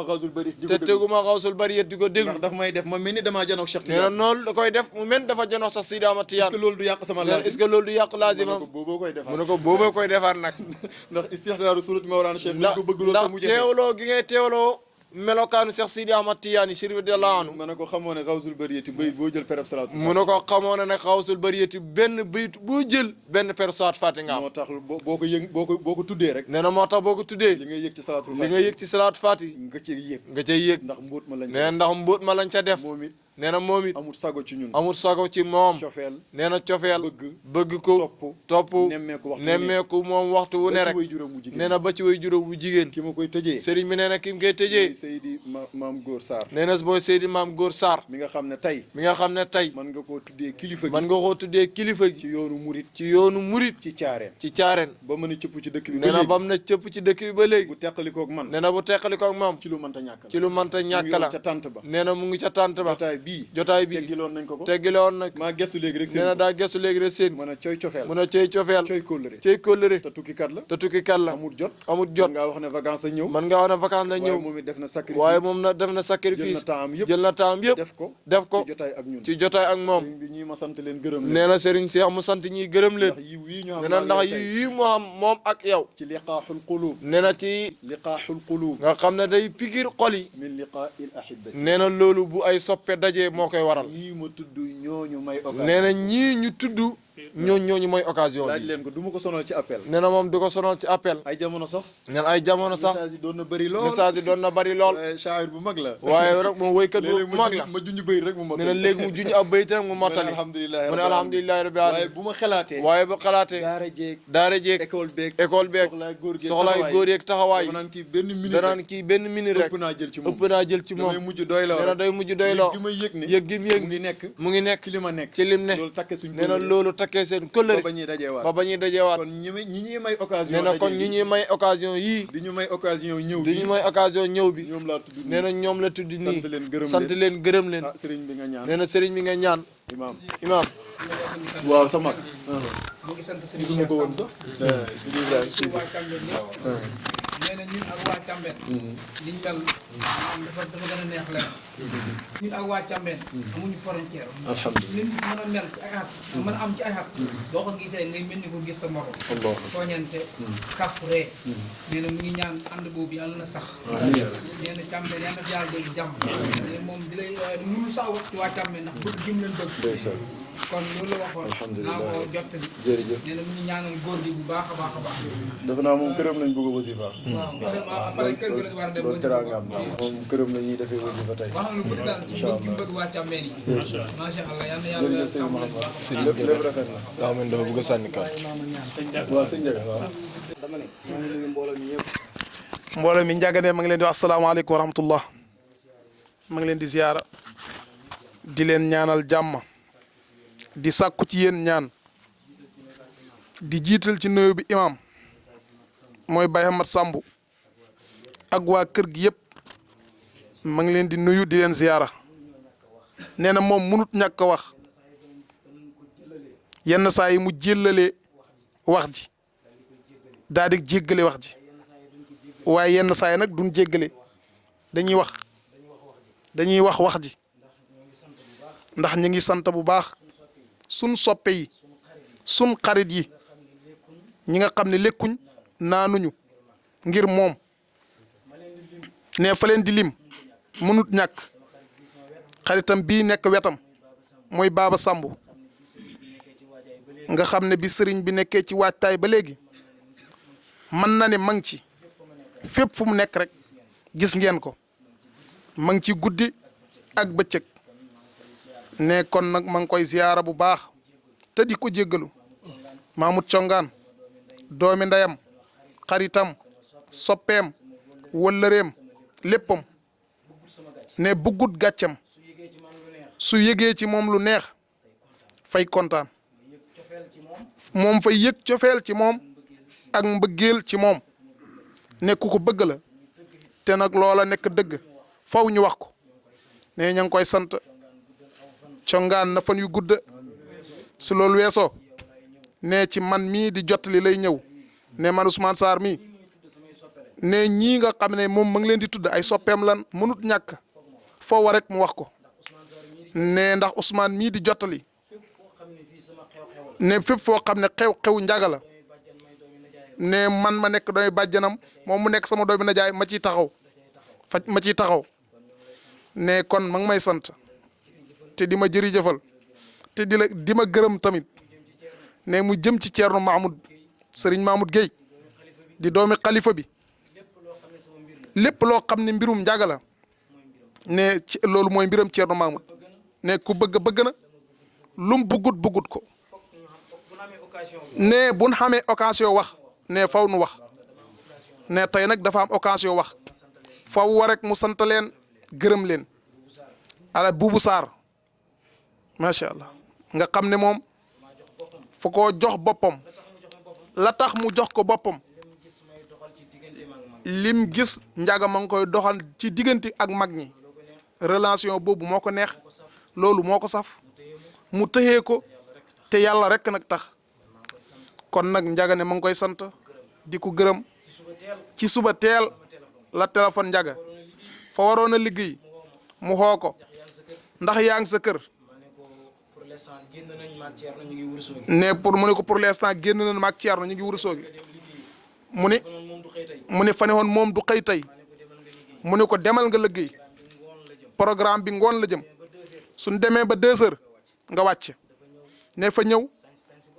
Speaker 5: te teguma xawsul bëriyati di ko déglu
Speaker 4: ndax daf may def ma mel ni damaa janoog Cheikh
Speaker 5: nee na noonu da koy def mu mel dafa janoog sax Sidi Ahmad Tijaan
Speaker 4: est-ce que loolu du yàq sama laazim
Speaker 5: est-ce que loolu du yàq laazimam mu ne ko booboo koy defar nag
Speaker 4: ndax istixdaaru surat Mawlana Cheikh ko bëgg loolu
Speaker 5: ndax teewloo gi ngay teewloo melokaanu Cheikh Sidi Ahmad Tidiane Chérif radiyallahu anhu
Speaker 4: ma ne ko xamoo ne xawsul bariyati bayit boo jël pereb salaatu
Speaker 5: mu ne ko xamoo ne xawsul bariyati benn bayit boo jël benn per salaatu faati nga am
Speaker 4: moo tax boo ko yëg boo ko tuddee rek
Speaker 5: nee na moo tax boo ko tuddee
Speaker 4: li ngay yëg ci salaatu
Speaker 5: li nga yëg ci salaatu faati
Speaker 4: nga cay yëg
Speaker 5: nga cay yëg
Speaker 4: ndax mbóot ma lañ
Speaker 5: nee ndax mbóot ma lañ ca def
Speaker 4: moom it
Speaker 5: nee na moom it
Speaker 4: amul sago ci ñun
Speaker 5: amul sago ci moom
Speaker 4: cofeel
Speaker 5: nee na cofeel bëgg ko topp nemmeeku moom waxtu wu ne rek nee na ba ci way juróom wu jigéen
Speaker 4: ki ma koy tëjee
Speaker 5: sëriñ bi nee na ki mu koy tëjee
Speaker 4: Seydi Maam Góor Sarr
Speaker 5: nee na mooy Seydi Maam Góor Sarr
Speaker 4: mi nga xam ne tey
Speaker 5: mën
Speaker 4: nga koo tuddee kilifa gi
Speaker 5: mën nga koo tuddee kilifa gi ci yoonu murit ci caareen
Speaker 4: ba mën a cëpp ci dëkk bi
Speaker 5: nee na ba mu na cëpp ci dëkk bi ba léegi
Speaker 4: bu teqalikoog man
Speaker 5: nee na bu teqalikoog moom
Speaker 4: ci lu mënta
Speaker 5: ñàkk la
Speaker 4: ca tànt ba
Speaker 5: nee na mu ngi ca tànt ba jotaay bi
Speaker 4: teggiloon nañ ko
Speaker 5: nag
Speaker 4: maa gestu léegi rek seen
Speaker 5: nee na daa gestu léegi rek seen
Speaker 4: mën a coy cofeel
Speaker 5: coy kóllëre te tukkikat la amul jot
Speaker 4: mën ngaa wax ne vacance la ñëw moom it def na sacrifice
Speaker 5: waaye moom na def na sacrifice jël na temps yëpp def ko ci jotaay ak moom
Speaker 4: ñi ma sant leen gërëm
Speaker 5: nee na Serigne Cheikh mu sant ñi gërëm leen nee na ndax yi mu am moom ak yow
Speaker 4: ci liqaaxul qulub
Speaker 5: nee na ci
Speaker 4: liqaaxul qulub
Speaker 5: nga xam ne day pikir xol yi
Speaker 4: min liqaa'il ahibati
Speaker 5: nee na loolu bu ay soppe dajee moo koy waral
Speaker 4: ñii ma tudd ñooñu may occasion
Speaker 5: nee na ñii ñu tudd ñooñu mooy occasion
Speaker 4: laaj leen ko du ma ko sonal ci appel
Speaker 5: nee na moom du ko sonal ci appel
Speaker 4: ay jamono sax
Speaker 5: nee na ay jamono sax
Speaker 4: message yi doon na bëri lool waaye shaayir bu mag la
Speaker 5: waaye rek moom wéykat bu mag la
Speaker 4: ma junj bëy rek mu mottali
Speaker 5: nee na léegi mu junj ab bayit rek mu mottali mu ne alhamdulilahi rabbil alamin
Speaker 4: waaye bu ma xalaatee
Speaker 5: daara jeeg école beeg soxlaay góor yeeg taxawaay
Speaker 4: danaan kii
Speaker 5: benn minute rek
Speaker 4: ëpp naa jël ci moom
Speaker 5: damay mujj doyloo nee na day mujj doyloo yëg gi mu yëg mu ngi nekk ci lim ne nee na loolu takkee seen këllëri ba ba ñuy dajeewaat
Speaker 4: kon ñi ñuy may occasion
Speaker 5: nee na kon ñi ñuy may occasion yii
Speaker 4: di ñu may occasion
Speaker 5: ñëw bi
Speaker 4: ñoom laa tudd
Speaker 5: nee na ñoom la tudd nii
Speaker 4: sant leen gërëm leen
Speaker 5: sëriñ bi nga ñaan
Speaker 4: nee
Speaker 5: na sëriñ bi nga ñaan imaam
Speaker 4: waaw sa mag
Speaker 9: mu ngi sant sëriñ
Speaker 4: gisuma ko woon sax
Speaker 9: nee na ñun ak waa Cambène liñ mel dafa gën a neex leen ñun ak waa Cambène amuñu frontière alhamdulilah nit mën a mel ci ay at mën a am ci ay at boo ko gisee ngay mel ni ko gis sa morom tooñante kaf ree nee na mu ngi ñaan ànd boobu yàlla na sax nee na Cambène yàlla na fi yàlla dégg jàmm nee moom di lay mënul sax wax ci waa Cambène ndax bëgg gim leen bëgg kon loolu la waxoon naa ko jottali
Speaker 4: jërëjëf
Speaker 9: nee na mu ngi ñaanal góor gi bu baax a baax a baax
Speaker 4: dafa naa moom këram lañ bëgg a wasifa
Speaker 9: waaw après kër gi lañ war a dem
Speaker 4: loolu teraangaam moom këram la ñuy defee wasifa tey
Speaker 9: wax na lu bëri daal ci bëgg waa Cambène yi macha allah yal na yàlla
Speaker 4: jërëjëf sëñ Mouhamed lépp rafet na
Speaker 1: daa mel dafa bëgg a sànni kaat
Speaker 4: waaw sëñ Ndiaga waaw
Speaker 10: dama ne maa ngi nuyu mbooloo mi yëpp
Speaker 11: mbooloo mi njàgane ma ngi leen di wax asalaamaaleykum wa rahmatullah ma ngi leen di ziyaara di leen ñaanal jàmm di sàkku ci yéen ñaan di jiital ci nuyu bi imam mooy Baye Ahmad Sambu ak waa kër gi yëpp ma ngi leen di nuyu di leen ziyaara nee na moom munut ñàkk a wax yenn saa yi mu jéllalee wax ji daal di jéggale wax ji waaye yenn saa yi nag duñ jéggale dañuy wax wax ji ndax ñu ngi sant bu baax sun soppe yi sun xarit yi ñi nga xam ne lekkuñ naanuñu ngir moom ne fa leen di lim mënut ñàkk xaritam bii nekk wetam mooy Baba Sambu nga xam ne bi sëriñ bi nekkee ci waajtaay ba léegi mën na ne ma ngi ci fépp fu mu nekk rek gis ngeen ko ma ngi ci guddi ak bëccëg ne kon nag ma ngi koy ziyaara bu baax te di ko jéggalu Mahmoud Congaan doomi ndeyam xaritam soppeem wëllëreem léppam ne buggut gàccam su yëgee ci moom lu neex fay kontaan moom fay yëg cofeel ci moom ak mbëggeel ci moom ne ku ko bëgg la te nag loola nekk dëgg faw ñu wax ko ne ña ngi koy sant Congaan na fan yu gudd su loolu weesoo ne ci man mii di jottali lay ñëw ne man Ousmane Sarr mii ne ñii nga xam ne moom ma ngi leen di tudd ay soppeem lan mënut ñàkk foo war rek mu wax ko ne ndax Ousmane mii di jottali ne fépp foo xam ne xew-xew njaga la ne man ma nekk doomi bàjjanam moom mu nekk sama doomi najaay ma ciy taxaw faj ma ciy taxaw ne kon ma ngi may sant te di ma jërëjëfal te di ma gërëm tamit ne mu jëm ci Thierno Mahmoud Serigne Mahmoud Gueye di doomi xalifa bi lépp loo xam ne mbirum Ndiaga la ne loolu mooy mbiram Thierno Mahmoud ne ku bëgg na lum bëggut ko ne bu ñu xamee occasion wax ne faw nu wax ne tey nag dafa am occasion wax faw wa rek mu sant leen gërëm leen ala Boubou Sarr macha allah nga xam ne moom fu ko jox boppam la tax mu jox ko boppam lim gis Ndiaga ma ngi koy doxal ci diggante ak mag ñi relation boobu moo ko neex loolu moo ko saf mu tëyee ko te yàlla rek nag tax kon nag Ndiaga ne ma ngi koy sant di ko gërëm ci suba teel la téléphone Ndiaga fa waroon a liggéey mu xoo ko ndax yaa ngi sa kër ne pour mu ne ko pour l'instant génn nañ maag Thierno ñu ngi Ourossogui mu ne fa ne woon moom du xëy tey mu ne ko demal nga liggéey programme bi ngoon la jëm suñ demee ba 2 heures nga wàcc ne fa ñëw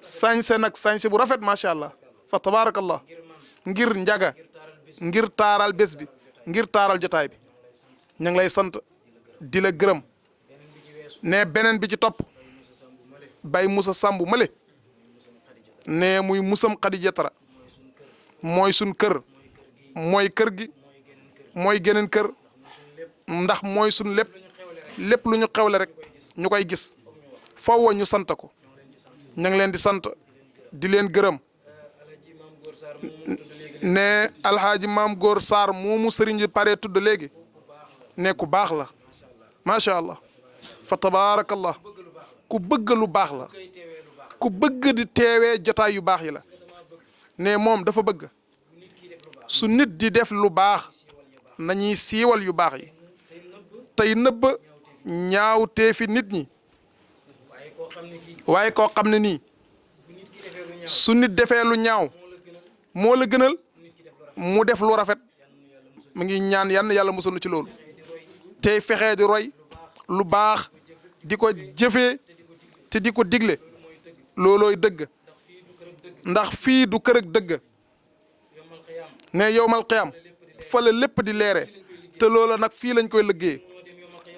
Speaker 11: sañse nag sañse bu rafet macha allah fa tabarakallah ngir Ndiaga ngir taaral bés bi ngir taaral jotaay bi ñu ngi lay sant di la gërëm ne beneen bi ci topp bay Moussa Sambu male ne muy musam Khadija Tara mooy sun kër mooy kër gi mooy geneen kër ndax mooy sun lépp lu ñu xewle rek ñu koy gis fawwa ñu sant ko ñu ngi leen di sant di leen gërëm ne alhaaji maam góor Sarr moomu sëriñ bi pare tudd léegi ne ku baax la macha allah fa tabaarakallah ku bëgg lu baax la ku bëgg di teewee jotaay yu baax yi la ne moom dafa bëgg su nit di def lu baax nañuy siiwal yu baax yi tey nëbb ñaaw teefi nit ñi waaye koo xam ne nii su nit defee lu ñaaw moo la gënal mu def lu rafet mu ngi ñaan yann yàlla musal ci loolu tey fexee di roy lu baax di ko jëfee te di ko digle loolooy dëgg ndax fii du kër ak dëgg ne yowmal qiyam fa la lépp di leere te loola nag fii lañ koy liggéey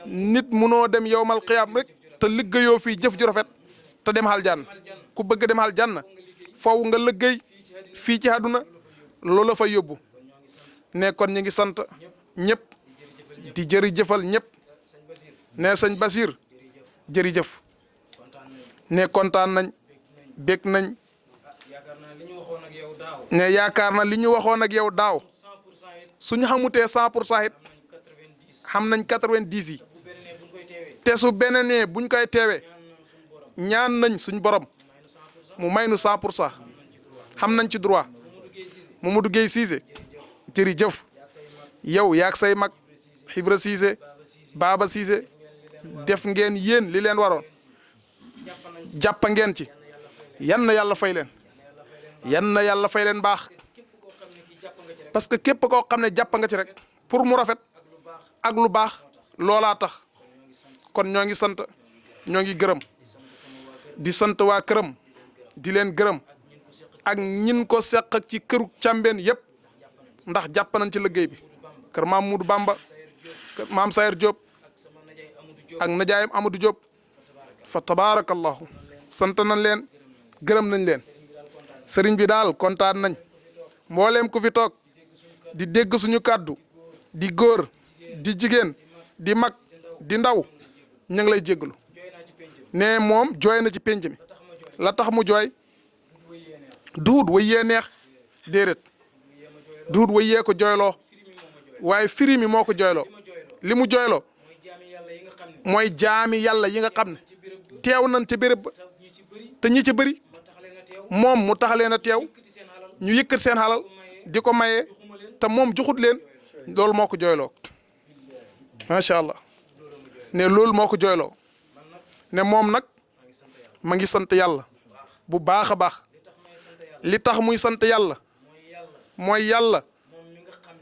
Speaker 11: nit munoo dem yowmal qiyam rek te liggéeyoo fii jëf ju rafet te dem xal jànn ku bëgg dem xal jànn faw nga liggéey fii ci àdduna loola fa yóbbu ne kon ñu ngi sant ñëpp di jërëjëfal ñëpp ne sëñ Basir jërëjëf ne kontaan nañ bég nañ ne yaakaar na li ñu waxoon ak yow daaw suñu xamutee 100% it xam nañ 90 yi te su beneenee buñ koy teewee ñaan nañ suñ borom mu may nu 100% xam nañ ci droit Mamadou Gueye Cissé jërëjëf yow yaag say mag Xibra Cissé Baba Cissé def ngeen yéen li leen waroon jàppa ngeen ci yan na yàlla fay leen yan na yàlla fay leen baax parce que képp koo xam ne jàpp nga ci rek pour mu rafet ak lu baax loolaa tax kon ñoo ngi sant ñoo ngi gërëm di sant waa këram di leen gërëm ak ñin ko seq ci këru Càmbeen yëpp ndax jàpp nañ ci liggéey bi kër maam Moudou Bamba kër maam Sayer Diop ak najaayam Amadou Diop fa tabaarakallahu sant nañ leen gërëm nañ leen sëriñ bi daal kontaan nañ mbooleem ku fi toog di dégg suñu kàddu di góor di jigéen di mag di ndaw ñu ngi lay jégalu ne moom jooy na ci penc mi la tax mu jooy duut way yee neex déedéet duut way yee ko jooyloo waaye firi mi moo ko jooyloo li mu jooyloo mooy jaami yàlla yi nga xam ne teew nañ ci béréb ba te ñi ci bëri moom mu tax leen a teew ñu yëkkat seen xalal di ko maye te moom joxut leen loolu moo ko jooyloo macha allah ne loolu moo ko jooyloo ne moom nag ma ngi sant yàlla bu baax a baax li tax muy sant yàlla mooy yàlla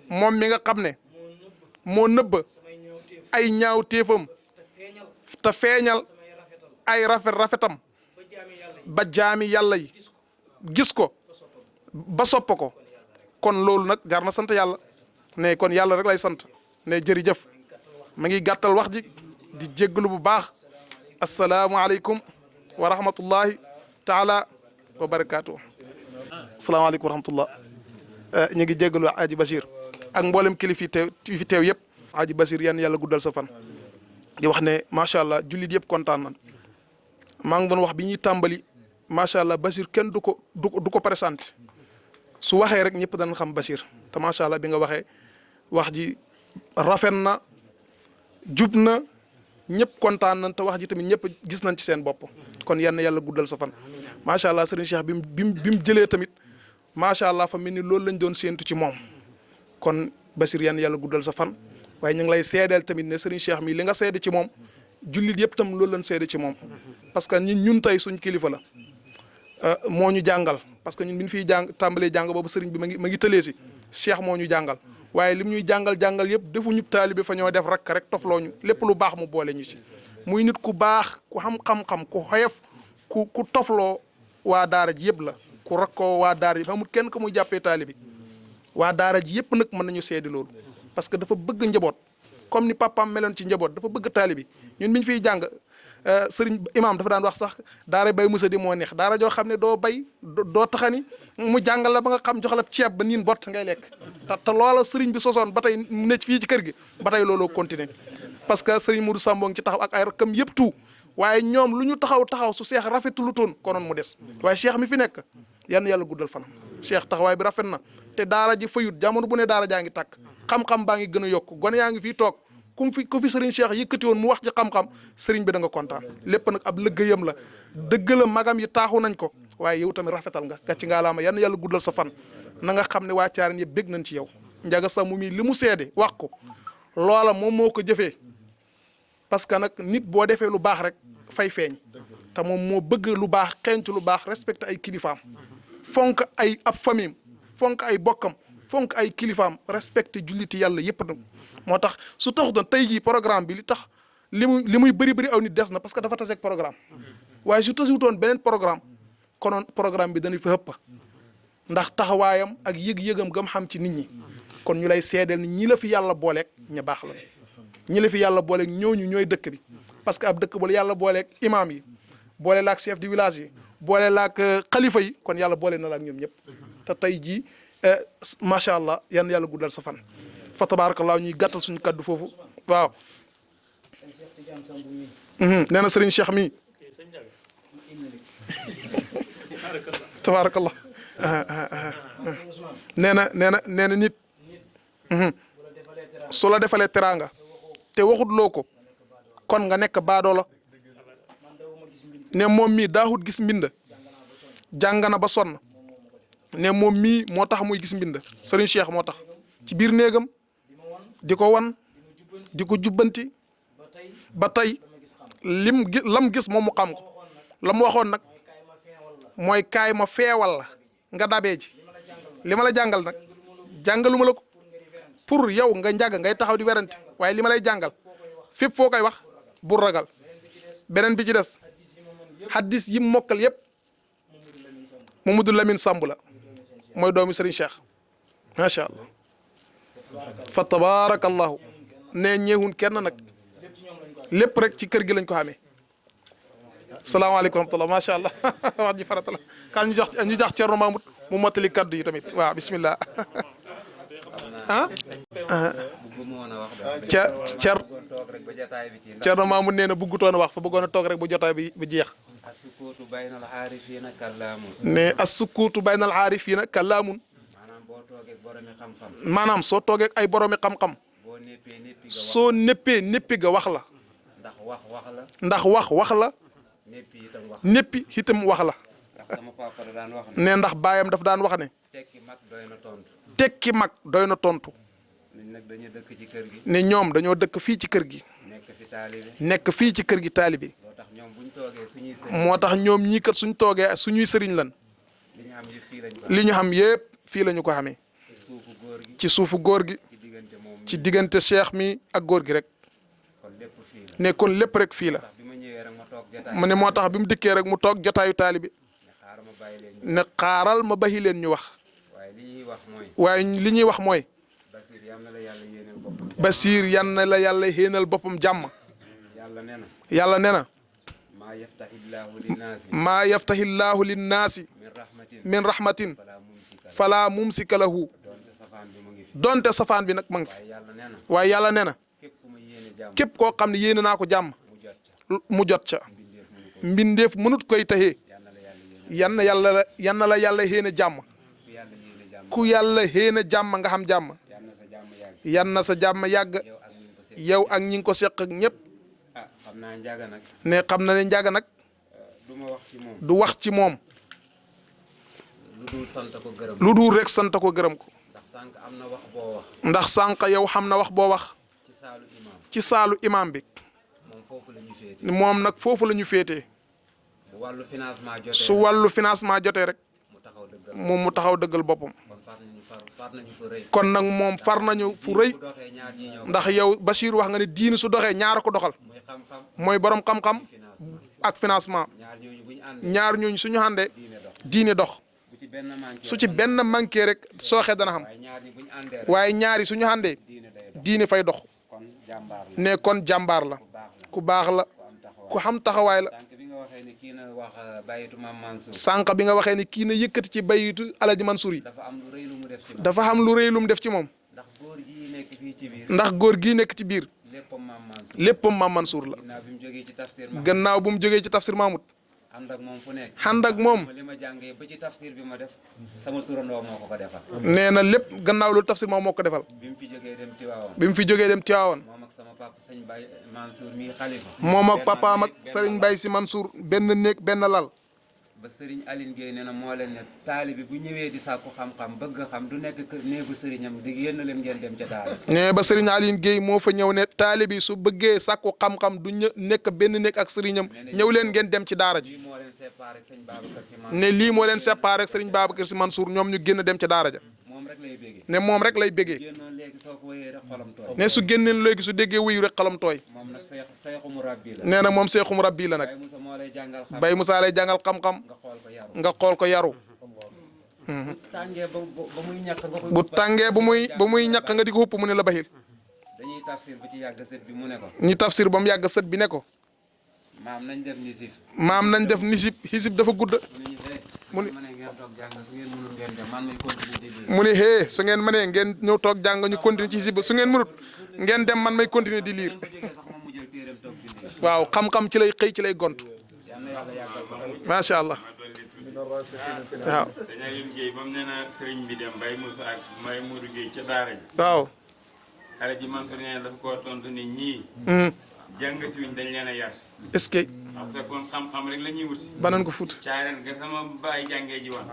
Speaker 11: moom mi nga xam ne moo nëbb ay ñaaw téefam te feeñal ay rafetam ba jaami yàlla yi gis ko ba sopp ko kon loolu nag jar na sant yàlla ne kon yàlla rek lay sant ne jërëjëf ma ngi gàttal wax ji di jéggalu bu baax asalaamualeykum wa rahmatullahi taala wa barakaatu. asalaamaaleykum wa rahmatullah ñu ngi jéggalu Aji Bachir ak mboolem kilifa yi fi teew yëpp. Aji Bachir yan yàlla guddal sa fan di wax ne macha allah jullit yëpp kontaan nañ maa ngi doon wax bi ñuy tàmbali macha allah Bachir kenn du ko présenté su waxee rek ñëpp danañ xam Bachir te macha allah bi nga waxee wax ji rafet na jub na ñëpp kontaan nañ te wax ji tamit ñëpp gis nañ ci seen bopp kon yan yàlla guddal sa fan macha allah Serigne Cheikh bi mu jëlee tamit macha allah fa mel ni loolu lañ doon séentu ci moom kon Bachir yan yàlla guddal sa fan. waaye ñu ngi lay seedeel tamit ne Serigne Cheikh mi li nga seede ci moom jullit yëpp tam loolu lañ seede ci moom parce que ñun tey suñ kilifa la moo ñu jàngal parce que ñun bi ñu fiy tàmbalee jàng boobu Serigne bi ma ngi tëlee si Cheikh moo ñu jàngal waaye lim ñuy jàngal yëpp defuñu taalibe fa ñoo def rek tofloo ñu lépp lu baax mu boole ñu ci muy nit ku baax ku xam xam-xam ku xoyof ku tofloo waa daara ji yëpp la ku rakkoo waa daara ji amul kenn ku muy jàppee taalibe waa daara ji yëpp nag mën nañu seede loolu. parce que dafa bëgg njaboot comme ni papaam meloon ci njaboot dafa bëgg taalibi ñun biñ fiy jàng sëriñ imam dafa daan wax sax daara bay musa di moo neex daara joo xam ne doo bay doo taxani mu jàngal la ba nga xam jox la ceeb ba niin bot ngay lekk te loola sëriñ bi sosoon ba tey nekk fii ci kër gi ba tey looloo continuer parce que sëriñ Modou Sambo ngi ci taxaw ak ay rakkam yëpp tout waaye ñoom lu ñu taxaw su Cheikh rafetulu toon konoon mu des waaye Cheikh mi fi nekk yan yàlla guddal fanam Cheikh taxawaay bi rafet na te daara ji fayut jamono bu ne daara jaa ngi tàkk xam-xam baa ngi gën a yokk gone yaa ngi fii toog ku fi Serigne Cheikh yëkkati woon mu wax ci xam-xam Serigne bi da nga kontaan lépp nag ab lëggéeyam la dëgg la magam yi taaxu nañ ko waaye yow tamit rafetal nga gàcci ngaa laama yan yàlla guddal sa fan na nga xam ne waa Thiarène yëpp bég nañ ci yow Ndiaga Samb mi li mu seede wax ko loola moom moo ko jëfee parce que nag nit boo defee lu baax rek fay feeñ te moom moo bëgg lu baax xeeñc lu baax respecté ay kilifaam fonk ay ab famille fonk ay bokkam fonk ay kilifaam respecté julliti yàlla yëpp nag moo tax su taxu doon tey jii programme bi li tax li muy bëri aw nit des na parce que dafa taseeg programme waaye su tasiwutoon beneen programme konoon programme bi dañuy fa ëpp ndax taxawaayam ak yëg-yëgam gam xam ci nit ñi kon ñu lay seedeel ni ñi la fi yàlla booleeg ña baax la ñi la fi yàlla booleeg ñooñu ñooy dëkk bi parce que ab dëkk bu la yàlla booleeg imam yi boole laak chef de village yi boole laak xalifa yi kon yàlla boole na la ak ñoom ñëpp te tey jii macha allah yan yàlla guddal sa fan fa tabarakallah ñuy gàttal suñu kaddu foofu waaw. nee na Serigne Cheikh mi tabarakallah nee na nit su la defalee teraanga te waxut loo ko kon nga nekk baadoola ne moom mii daahut gis mbind jàng na ba sonn ne moom mii moo tax muy gis mbind Serigne Cheikh moo tax ci biir néegam di ko wan di ko jubbanti ba tey lam gis moom mu xam ko la mu waxoon nag mooy kaay ma feewal la nga dabee ji li ma la jàngal nag jàngaluma la ko pour yow nga njàgg ngay taxaw di werante waaye li ma lay jàngal fépp foo koy wax bu ragal beneen bi ci des hadis yi mokkal yëpp Mamadou Lamine Samb la mooy doomi Serigne Cheikh macha allah fa tabarakallahu ne ñeewun kenn nag lépp rek ci kër gi lañ ko xamee salaamaaleykum wa rahmatulah macha allah wax ji farata la kan ñu jox Thierno Mamoud mu mottali kaddu yi tamit waaw bismillah ah Thierno Mamoud nee na bëggutoon a wax fa bëggoon a toog rek bu jotaay bi jeex
Speaker 12: assukuutu baynal aarifiina kallaamun
Speaker 11: ne assukuutu baynal aarifiina kallaamun maanaam soo toogee ay boromi xam-xam soo néppee néppi ga wax la ndax wax la néppi itam wax la ne ndax baayam daf daan wax ne tekki mag doy na tontu ne ñoom dañoo dëkk fii ci kër gi nekk fii ci kër gi taalibe moo tax ñoom ñii kat suñ toogee suñuy sëriñ lan li ñu xam yëpp fii la ñu ko xamee ci suufu góor gi ci diggante cheikh mi ak góor gi rek ne kon lépp rek fii la mu ne moo tax bi mu dikkee rek mu toog jotaayu taalibi ne xaaral ma bàyyi leen ñu wax waaye li ñuy wax mooy Basiir yan na la yàlla yéenal boppam jàmm yàlla nee na maa yaftahillaahu linnaasi min rahmatin fala mumsika lahu donte safaan bi nag ma ngi fi waaye yàlla nee na képp koo xam ne yéene naa ko jàmm mu jot ca mbindeef mënut koy taxee yan na la yàlla yéene jàmm ku yàlla yéene jàmm nga xam jàmm yan na sa jàmm yàgg yow ak ñi ngi ko seq ak ñëpp ne xam na ne Njaga nag du wax ci moom lu dul rek sant ko gërëm ko ndax sànq yow xam na wax boo wax ci saalu imam bi moom nag foofu la ñu féetee su wàllu financement jotee rek moom mu taxaw dëggal boppam kon nag moom far nañu fu rëy ndax yow Bachir wax nga ne diini su doxee ñaar ko doxal mooy borom xam-xam ak financement ñaar ñooñu suñu àndee diine dox su ci benn manqué rek sooxee dana xam waaye ñaari suñu àndee diine fay dox ne kon jàmbaar la ku baax la ku xam taxawaay la sànq bi nga waxee ni kii na yëkkati ci bayitu Alaji Mansour yi dafa xam lu rëy lu mu def ci moom ndax góor gii nekk ci biir léppam Maam Mansour la gannaaw bu mu jógee ci tafsir Mahmoud ànd ak moom nee na lépp gannaaw lu tafsir Mahmoud moo ko defal bi mu fi jógee dem Tiwaawan moom ak papaam ak Serigne Baye Sy Mansour benn néeg benn lal
Speaker 12: ba Serigne Aline Gueye nee na moo leen ne taalibi bu ñëwee di sàkku xam-xam bëgg xam du nekk kër néegu sëriñam di yéen leen ngeen dem ca daara
Speaker 11: ne ba Serigne Aline Gueye moo fa ñëw ne taalibi su bëggee sàkku xam-xam du nekk benn néeg ak sëriñam ñëw leen ngeen dem ci daara ji ne lii moo leen séparé ak Serigne Babacar Sy Mansour ñoom ñu génn dem ca daara ja ne moom rek lay bégee ne su génneen léegi su déggee wuyu rek xolam tooy nee na moom seexum rabbi la nag Baye Moussa lay jàngal xam-xam nga xool ko yaru bu tàngee ba muy ñàkk nga di ko xupp mu ne la baxil
Speaker 12: dañuy tafsir ba ci yàgg sët bi mu ne ko
Speaker 11: ñu tafsir ba mu yàgg sët bi ne ko
Speaker 12: maam nañ def nisif
Speaker 11: xisib dafa gudd mu ne hee su ngeen mënee ngeen ñëw toog jàng ñu continuer ci xisib su ngeen mënut ngeen dem man may continuer di liir waaw xam-xam ci lay xëy ci lay gont macha allah waaw.
Speaker 13: dañu leen géey ba mu nee na sëriñ bi dem Baye Moussa ak Baye Modou Gueye ca daara ji.
Speaker 11: waaw.
Speaker 13: Alaji Mansour nee na dafa koo tontu ni ñii. jàng si wuñ dañ leen a yar si.
Speaker 11: est-ce que.
Speaker 13: waaw fekkoon xam-xam rek la ñuy wut si.
Speaker 11: banan ko fut.
Speaker 13: caareen nga sama baay jàngee ji woon.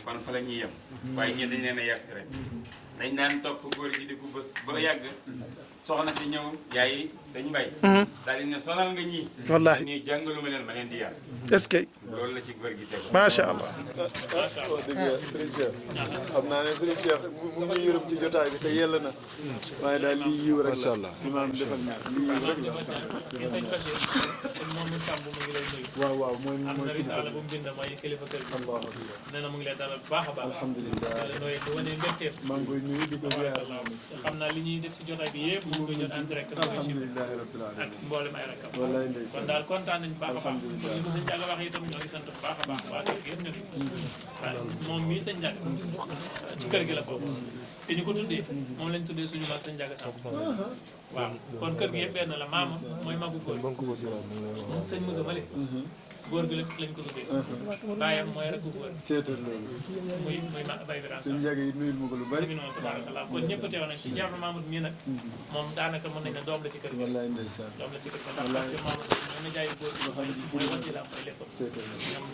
Speaker 13: kon fa la ñuy yem. waaye ñii dañ leen a yar si rek. dañ daan topp góor gi di ko bës ba yàgg. soxna si ñëw yaay sëñ Mbaye. daal di ne sonal nga ñii.
Speaker 11: wallaahi
Speaker 13: ñii jàngalu ma leen ma leen di yar.
Speaker 11: est-ce que.
Speaker 13: loolu la ci góor gi tegu.
Speaker 11: macha allah.
Speaker 4: macha allah dëgg la Serigne Cheikh xam naa ne Serigne Cheikh mu ngi yërëm ci jotaay bi te yell na waaye daal lii yiw rek la imaam defal na lii yiw rek la. waaw waaw mooy
Speaker 2: am na risaala bu mu bind mooy kilifa kër gi. nee na mu ngi lay dalal bu baax a baax.
Speaker 4: alhamdulilah
Speaker 2: di wane mbégteem.
Speaker 4: maa ngi koy nuyu di ko ziar.
Speaker 2: xam naa li ñuy def ci jotaay bi yëpp mu ngi jot en direct.
Speaker 4: alhamdulilah rabbil alamin
Speaker 2: ak mboolem ay rakam.
Speaker 4: wallaay ndeysaan
Speaker 2: kon daal kontaan nañu baax a baax. kon ñu ko sëñ Ndiaga wax itam ñoo ngi sant bu baax a baax waa kër gi yëpp ñu ngi. waaw moom mii sëñ Ndiaga ci kër gi la bokk. te ñu ko tuddee moom lañ tuddee suñu mag sëñ Ndiaga Samb. waaw kon kër gi yëpp benn la maama mooy magu góor moom sëñ Moussa Mali góor gi lañ ko tuddee baayam mooy rek góor
Speaker 4: seetal loolu
Speaker 2: muy Baye Birane
Speaker 4: sëñ Ndiaga yi nuyul ma ko lu bari
Speaker 2: noonu tabarakallah kon ñëpp teew nañ ci Thierno Mamadou mii nag moom daanaka mën nañ ne doom la ci kër gi
Speaker 4: wallaay ndeysaan
Speaker 2: doom la ci kër gi ndax Thierno Mamadou ñoo na jaayu góor mooy wasila mooy lépp ñoom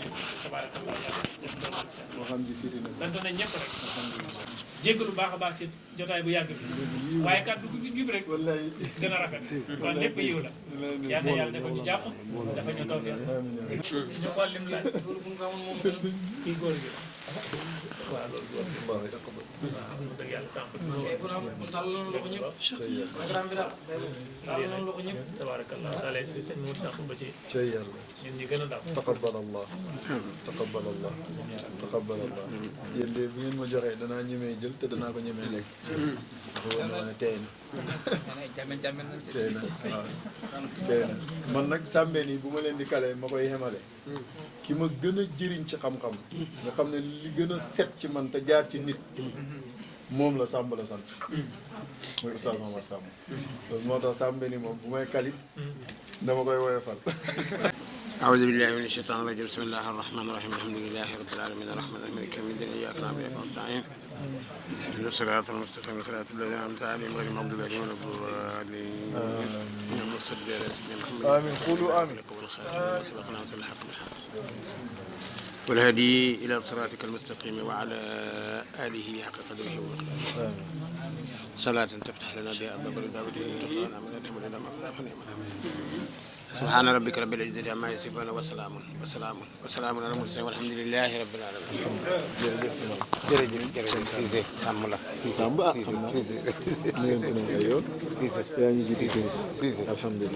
Speaker 2: tabarakallah def loolu
Speaker 4: waxam ji firi na
Speaker 2: sant nañ ñëpp rek jéggalu baax a baax ci jotaay bu yàgg bi waaye kàddu gi jub rek gën a rafet kon lépp yiw la yal na yàlla dafa ñu jàmm dafa ñu tawfeex ñu xool lim laaj kii góor gi waaw loolu waaw dëgg yàlla sàmp
Speaker 9: bu tàllaloon loxo ñëpp programme bi daal tàllaloon loxo ñëpp
Speaker 2: tabarakallah dalee si sëñ Mour Sakho ba ci
Speaker 4: cey yàlla
Speaker 2: ñun ñi gën a ndaw
Speaker 4: taqabbal allah taqabbal allah taqabbal allah yéen de bu ngeen ma joxee danaa ñemee jël te danaa ko ñemee lekk dafa woon ne tey na tey na waaw tey na man nag sàmbeen yi bu ma leen di kale ma koy xemale ki ma gën a jëriñ ci xam-xam nga xam ne li gën a set ci man te jaar ci nit moom la Samb la sant mooy Oustaz Mamar Samb loolu moo tax sàmbeen yi moom bu may kalit dama koy woyofal
Speaker 1: أعوذ بالله من الشيطان الرجيم بسم الله الرحمن الرحيم الحمد لله رب العالمين الرحمن الرحيم مالك يوم الدين إياك نعبد وإياك نستعين اهدنا الصراط المستقيم صراط الذين أنعمت عليهم غير المغضوب عليهم ولا الضالين اللهم صل على سيدنا محمد
Speaker 4: آمين قولوا آمين
Speaker 1: سبقنا وصل الحق بالحق والهدي إلى صراطك المستقيم وعلى آله حق قدره ومقداره صلاة تفتح لنا بها أبواب الرضا وتغفرنا من ذنوبنا لنا مغفرة سبحان ربك رب العزة عما يصفون وسلام على المرسلين والحمد لله رب العالمين. jërëjëf sàmm la.
Speaker 4: sàmm ah xam naa. yaa ngi jiitu alhamdulilah.